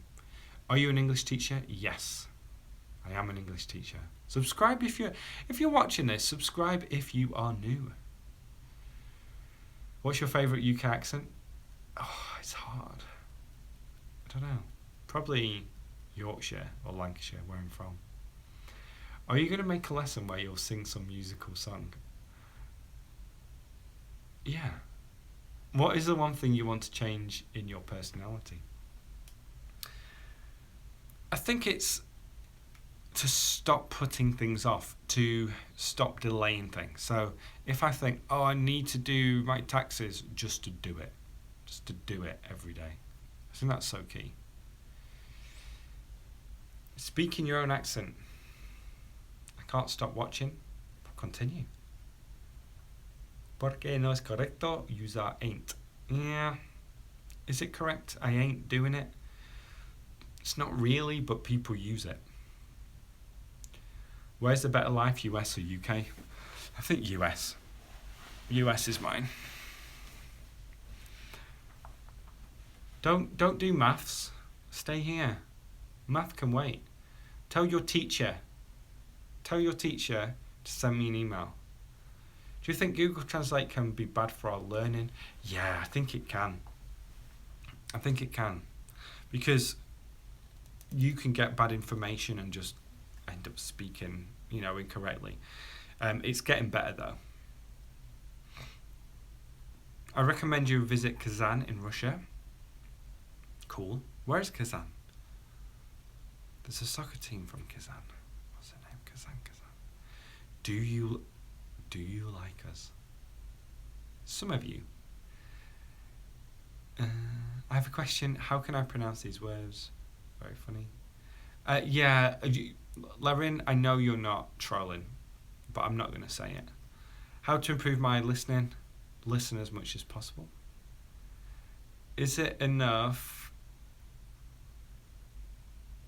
Are you an English teacher? Yes. I am an English teacher. Subscribe if you're watching this. Subscribe if you are new. What's your favourite UK accent? Oh, it's hard. I don't know. Probably Yorkshire or Lancashire, where I'm from. Are you going to make a lesson where you'll sing some musical song? Yeah. What is the one thing you want to change in your personality? I think it's to stop putting things off, to stop delaying things. So if I think, I need to do my taxes, just to do it every day. I think that's so key. Speaking your own accent. I can't stop watching. Continue. Porque no es correcto usar ain't. Yeah. Is it correct? I ain't doing it. It's not really, but people use it. Where's the better life, US or UK? I think US. US is mine. Don't do maths. Stay here. Math can wait. Tell your teacher to send me an email. Do you think Google Translate can be bad for our learning? Yeah, I think it can. Because you can get bad information and just end up speaking, incorrectly. It's getting better though. I recommend you visit Kazan in Russia. Cool. Where is Kazan? There's a soccer team from Kazan. What's their name? Kazan. Do you like us? Some of you. I have a question. How can I pronounce these words? Very funny. Larin, I know you're not trolling, but I'm not going to say it. How to improve my listening? Listen as much as possible. Is it enough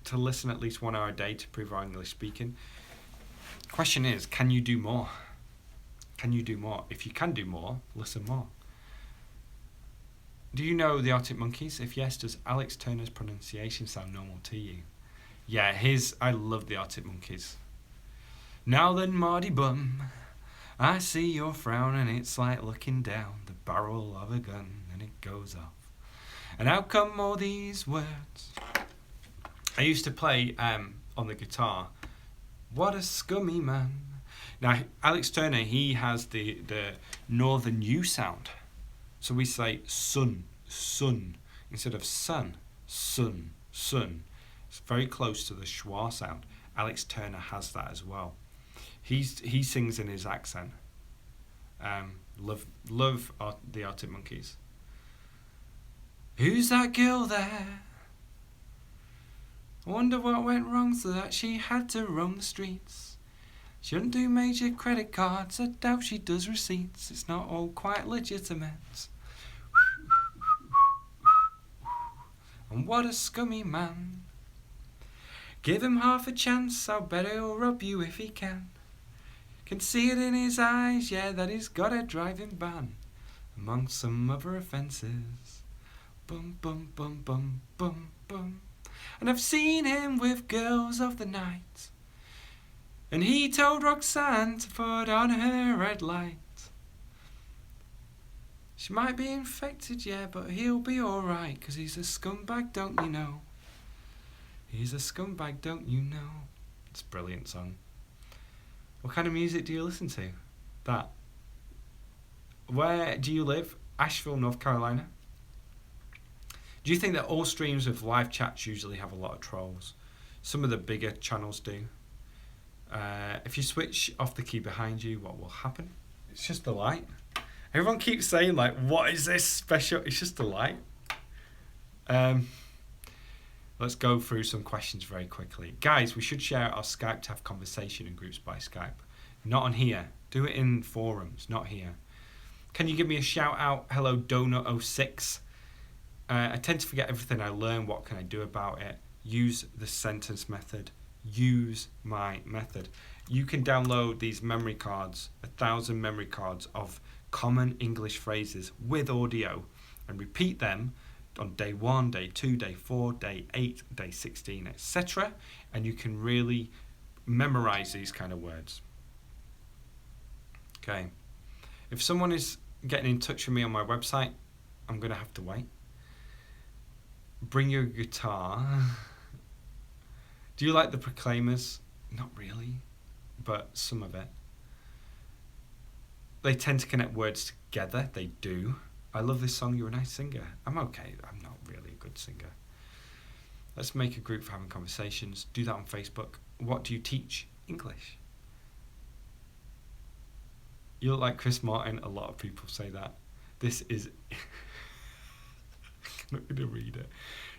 to listen at least 1 hour a day to improve our English speaking? Question is, can you do more? If you can do more, listen more. Do you know the Arctic Monkeys? If yes, does Alex Turner's pronunciation sound normal to you? Yeah, I love the Arctic Monkeys. Now then, Marty Bum, I see your frown and it's like looking down the barrel of a gun and it goes off. And how come all these words? I used to play on the guitar. What a scummy man. Now, Alex Turner, he has the northern U sound. So we say sun, instead of sun, sun. It's very close to the schwa sound. Alex Turner has that as well. He sings in his accent. Love the Arctic Monkeys. Who's that girl there? I wonder what went wrong so that she had to roam the streets. She doesn't do major credit cards, I doubt she does receipts. It's not all quite legitimate. And what a scummy man. Give him half a chance, I'll bet he'll rob you if he can. Can see it in his eyes, yeah, that he's got a driving ban. Among some other offences. Bum, bum, bum, bum, bum, bum. And I've seen him with girls of the night. And he told Roxanne to put on her red light. She might be infected, yeah, but he'll be alright, 'cause he's a scumbag, don't you know? He's a scumbag, don't you know? It's a brilliant song. What kind of music do you listen to? That. Where do you live? Asheville, North Carolina. Do you think that all streams with live chats usually have a lot of trolls? Some of the bigger channels do. If you switch off the key behind you, what will happen? It's just the light. Everyone keeps saying, like, what is this special? It's just the light. Let's go through some questions very quickly. Guys, we should share our Skype to have conversation in groups by Skype. Not on here. Do it in forums, not here. Can you give me a shout out? Hello, Donut06. I tend to forget everything I learn. What can I do about it? Use the sentence method. Use my method. You can download these memory cards, 1,000 memory cards of common English phrases with audio, and repeat them on day 1, day 2, day 4, day 8, day 16, etc. And you can really memorize these kind of words. Okay. If someone is getting in touch with me on my website, I'm going to have to wait. Bring your guitar. Do you like the Proclaimers? Not really, but some of it. They tend to connect words together. They do. I love this song. You're a nice singer. I'm okay. I'm not really a good singer. Let's make a group for having conversations. Do that on Facebook. What do you teach? English. You look like Chris Martin. A lot of people say that. This is... I'm not going to read it.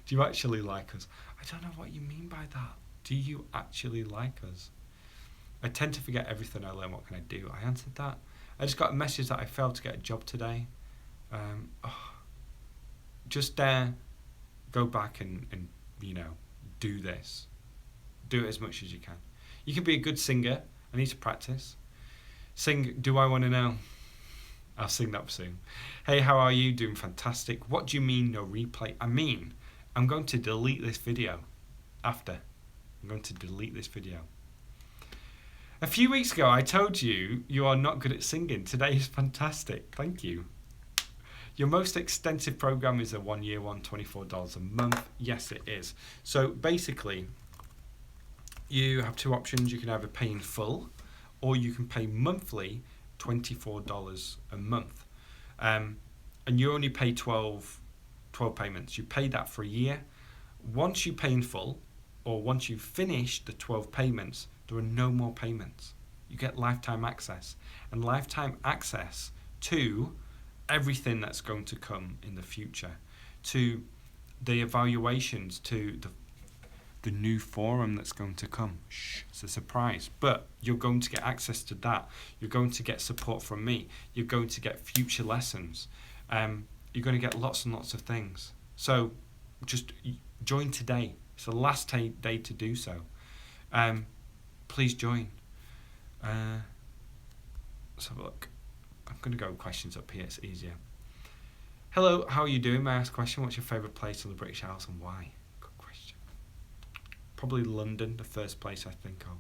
Do you actually like us? I don't know what you mean by that. Do you actually like us? I tend to forget everything I learn. What can I do? I answered that. I just got a message that I failed to get a job today. Just go back and do this. Do it as much as you can. You can be a good singer. I need to practice. Sing Do I Want to Know? I'll sing that soon. Hey, how are you? Doing fantastic. What do you mean no replay? I mean, I'm going to delete this video after. I'm going to delete this video. A few weeks ago, I told you you are not good at singing. Today is fantastic. Thank you. Your most extensive program is a 1-year one, $24 a month. Yes, it is. So basically, you have two options. You can either pay in full or you can pay monthly, $24 a month. And you only pay 12 payments. You pay that for a year. Once you pay in full, or once you finish the 12 payments, there are no more payments. You get lifetime access. And lifetime access to everything that's going to come in the future, to the evaluations, to the new forum that's going to come. Shh, it's a surprise. But you're going to get access to that. You're going to get support from me. You're going to get future lessons. You're going to get lots and lots of things. So just join today. It's the last day to do so. Please join. Let's have a look. I'm going to go with questions up here. It's easier. Hello, how are you doing? May I ask a question? What's your favourite place on the British Isles and why? Good question. Probably London, the first place I think of.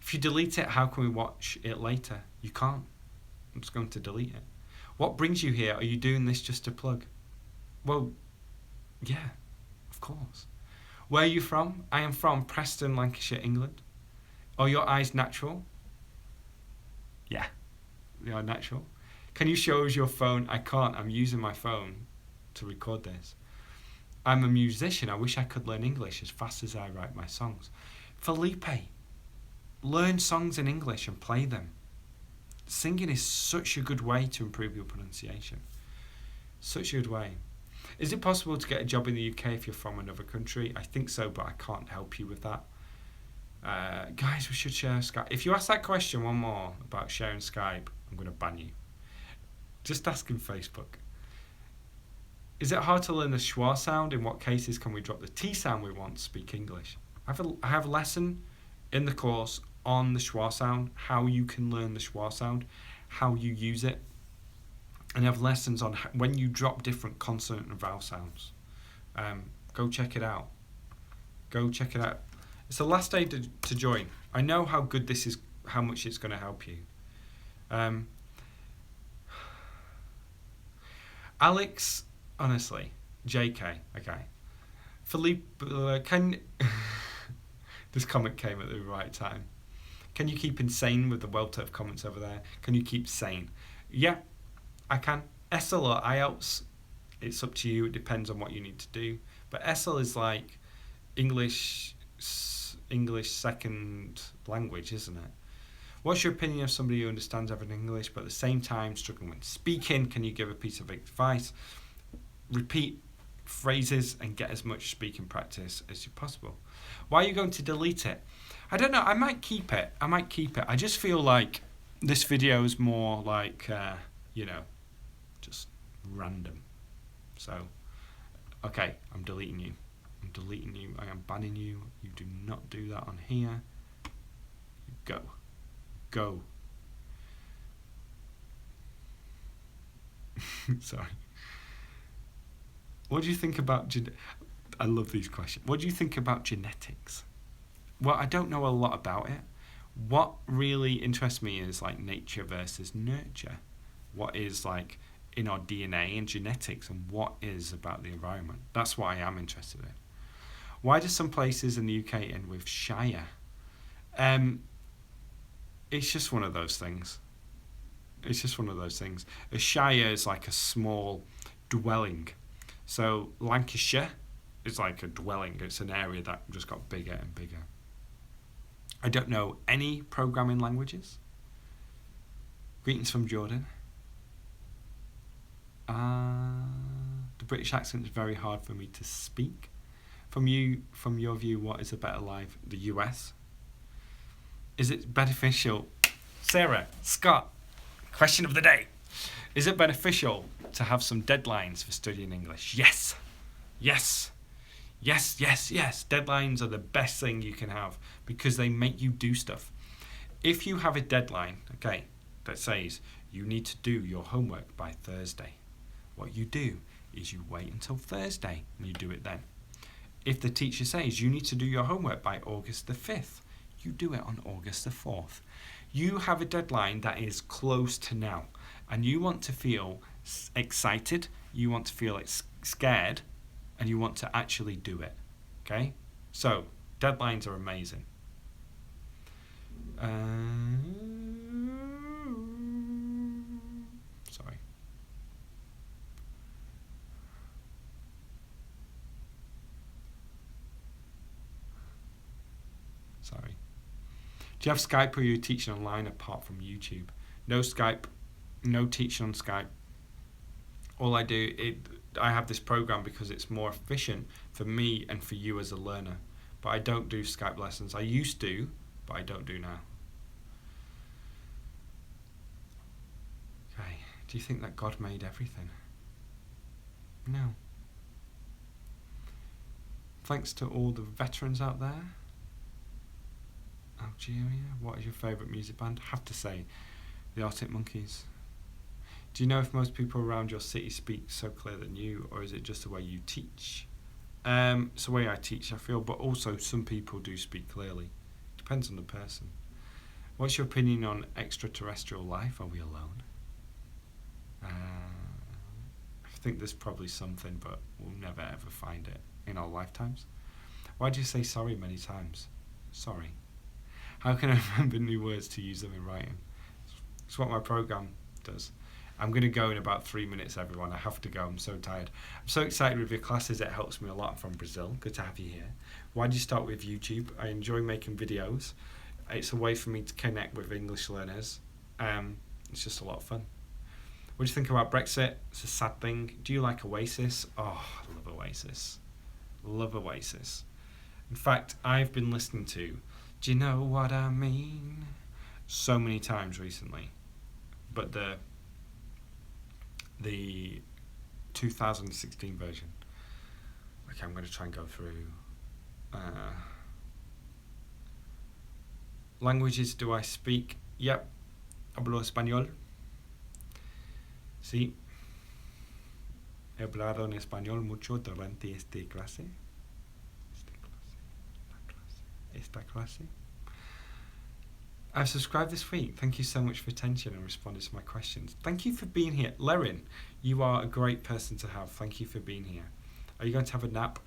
If you delete it, how can we watch it later? You can't. I'm just going to delete it. What brings you here? Are you doing this just to plug? Well, yeah, of course. Where are you from? I am from Preston, Lancashire, England. Are your eyes natural? Yeah, they are natural. Can you show us your phone? I can't. I'm using my phone to record this. I'm a musician. I wish I could learn English as fast as I write my songs. Felipe, learn songs in English and play them. Singing is such a good way to improve your pronunciation. Such a good way. Is it possible to get a job in the UK if you're from another country? I think so, but I can't help you with that. Guys, we should share Skype. If you ask that question one more about sharing Skype, I'm going to ban you. Just ask in Facebook. Is it hard to learn the schwa sound? In what cases can we drop the T sound we want to speak English? I have a lesson in the course on the schwa sound, how you can learn the schwa sound, how you use it. And I have lessons on when you drop different consonant and vowel sounds. Go check it out. Go check it out. It's the last day to join. I know how good this is, how much it's going to help you. Alex, honestly, JK, okay. Philippe, can... This comment came at the right time. Can you keep insane with the welter of comments over there? Can you keep sane? Yeah, I can. SL or IELTS, it's up to you. It depends on what you need to do. But SL is like English second language, isn't it? What's your opinion of somebody who understands everything English but at the same time struggling with speaking? Can you give a piece of advice? Repeat phrases and get as much speaking practice as possible. Why are you going to delete it? I don't know. I might keep it. I just feel like this video is more like, just random. So, okay, I'm deleting you. I am banning you. You do not do that on here. Go. Sorry. What do you think about... I love these questions. What do you think about genetics? Well, I don't know a lot about it. What really interests me is like nature versus nurture. What is like in our DNA and genetics, and what is about the environment. That's what I am interested in. Why do some places in the UK end with shire? It's just one of those things. A shire is like a small dwelling. So Lancashire is like a dwelling. It's an area that just got bigger and bigger. I don't know any programming languages. Greetings from Jordan. The British accent is very hard for me to speak. From your view, what is a better life? The US? Is it beneficial? Sarah, Scott, question of the day. Is it beneficial to have some deadlines for studying English? Yes. Deadlines are the best thing you can have because they make you do stuff. If you have a deadline, okay, that says you need to do your homework by Thursday, what you do is you wait until Thursday and you do it then. If the teacher says you need to do your homework by August the 5th, you do it on August the 4th. You have a deadline that is close to now, and you want to feel excited, you want to feel scared, and you want to actually do it. Okay? So, deadlines are amazing. Sorry. Do you have Skype or are you teaching online apart from YouTube? No Skype, no teaching on Skype. All I do, I have this program because it's more efficient for me and for you as a learner. But I don't do Skype lessons. I used to, but I don't do now. Okay, do you think that God made everything? No. Thanks to all the veterans out there. Algeria, what is your favourite music band? I have to say, the Arctic Monkeys. Do you know if most people around your city speak so clear than you, or is it just the way you teach? It's the way I teach, I feel, but also some people do speak clearly. Depends on the person. What's your opinion on extraterrestrial life? Are we alone? I think there's probably something, but we'll never ever find it in our lifetimes. Why do you say sorry many times? Sorry. How can I remember new words to use them in writing? It's what my program does. I'm going to go in about 3 minutes, everyone. I have to go. I'm so tired. I'm so excited with your classes. It helps me a lot. I'm from Brazil. Good to have you here. Why did you start with YouTube? I enjoy making videos. It's a way for me to connect with English learners. It's just a lot of fun. What do you think about Brexit? It's a sad thing. Do you like Oasis? Oh, I love Oasis. Love Oasis. In fact, I've been listening to Do You Know What I Mean? So many times recently. But the 2016 version. Okay, I'm going to try and go through. Languages do I speak? Yep. Hablo español. Sí. He hablado en español mucho durante esta clase. Esta clase. I've subscribed this week. Thank you so much for attention and responding to my questions. Thank you for being here. Lerin, you are a great person to have. Thank you for being here. Are you going to have a nap?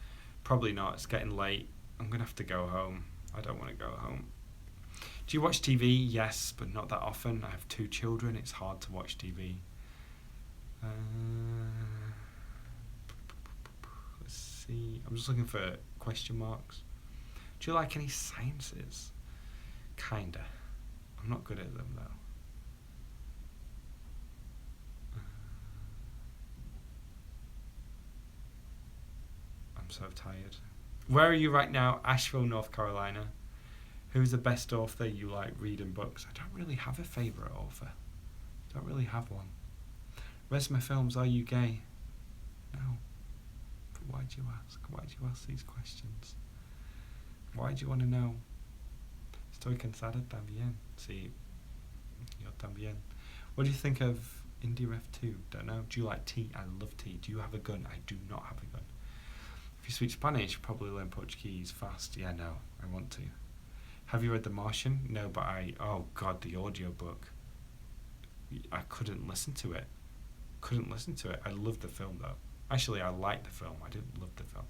Probably not. It's getting late. I'm going to have to go home. I don't want to go home. Do you watch TV? Yes, but not that often. I have 2 children. It's hard to watch TV. Let's see. I'm just looking for question marks. Do you like any sciences? Kinda. I'm not good at them though. I'm so tired. Where are you right now? Asheville, North Carolina. Who's the best author you like reading books? I don't really have a favourite author. Don't really have one. Where's my films? Are you gay? No. But why do you ask? Why do you ask these questions? Why do you want to know? Estoy cansada también. Sí, yo también. What do you think of Indie Ref 2? Don't know. Do you like tea? I love tea. Do you have a gun? I do not have a gun. If you speak Spanish, you probably learn Portuguese fast. Yeah, no, I want to. Have you read The Martian? No, but oh God, the audiobook. I couldn't listen to it. I loved the film though. Actually, I liked the film. I didn't love the film.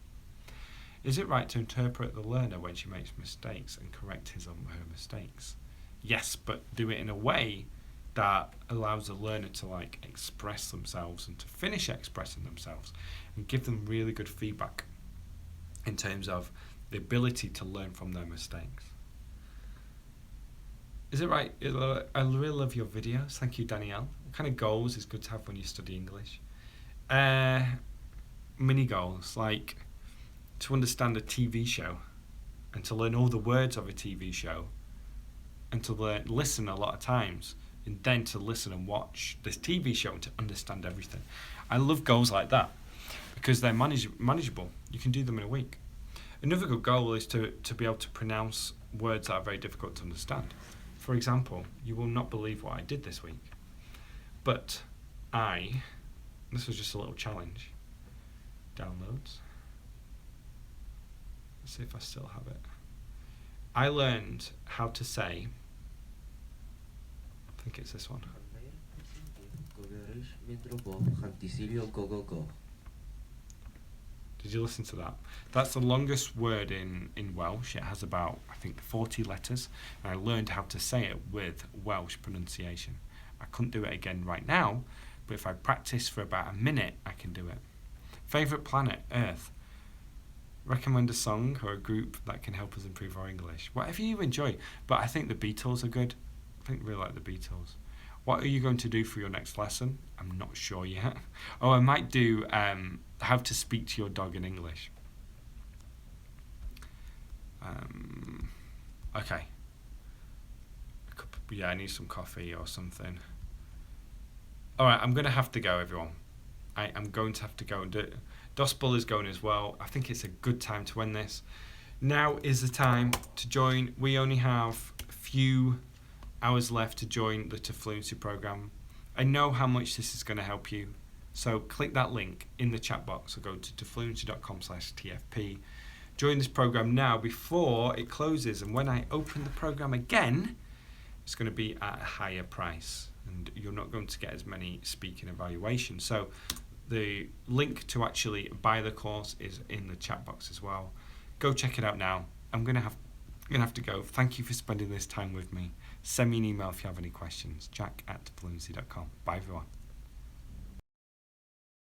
Is it right to interpret the learner when she makes mistakes and correct his or her mistakes? Yes, but do it in a way that allows the learner to like express themselves and to finish expressing themselves and give them really good feedback in terms of the ability to learn from their mistakes. Is it right? I really love your videos. Thank you, Danielle. What kind of goals is good to have when you study English? Mini goals, like to understand a TV show and to learn all the words of a TV show and to listen a lot of times and then to listen and watch this TV show and to understand everything. I love goals like that because they're manageable. You can do them in a week. Another good goal is to be able to pronounce words that are very difficult to understand. For example, you will not believe what I did this week. But this was just a little challenge. Downloads. Let's see if I still have it. I learned how to say, I think it's this one. Did you listen to that? That's the longest word in Welsh. It has about, I think, 40 letters. And I learned how to say it with Welsh pronunciation. I couldn't do it again right now, but if I practice for about a minute, I can do it. Favourite planet, Earth. Recommend a song or a group that can help us improve our English. Whatever you enjoy. But I think the Beatles are good. I think I really like the Beatles. What are you going to do for your next lesson? I'm not sure yet. Oh, I might do how to speak to your dog in English. Okay. Yeah, I need some coffee or something. Alright, I'm going to have to go, everyone. I am going to have to go and do it. Dospel is going as well. I think it's a good time to end this. Now is the time to join. We only have a few hours left to join the Fluency program. I know how much this is going to help you. So click that link in the chat box or go to fluency.com/TFP. Join this program now before it closes. And when I open the program again, it's going to be at a higher price. And you're not going to get as many speaking evaluations. So the link to actually buy the course is in the chat box as well. Go check it out now. I'm gonna have to go. Thank you for spending this time with me. Send me an email if you have any questions. jack@fluency.com. Bye everyone.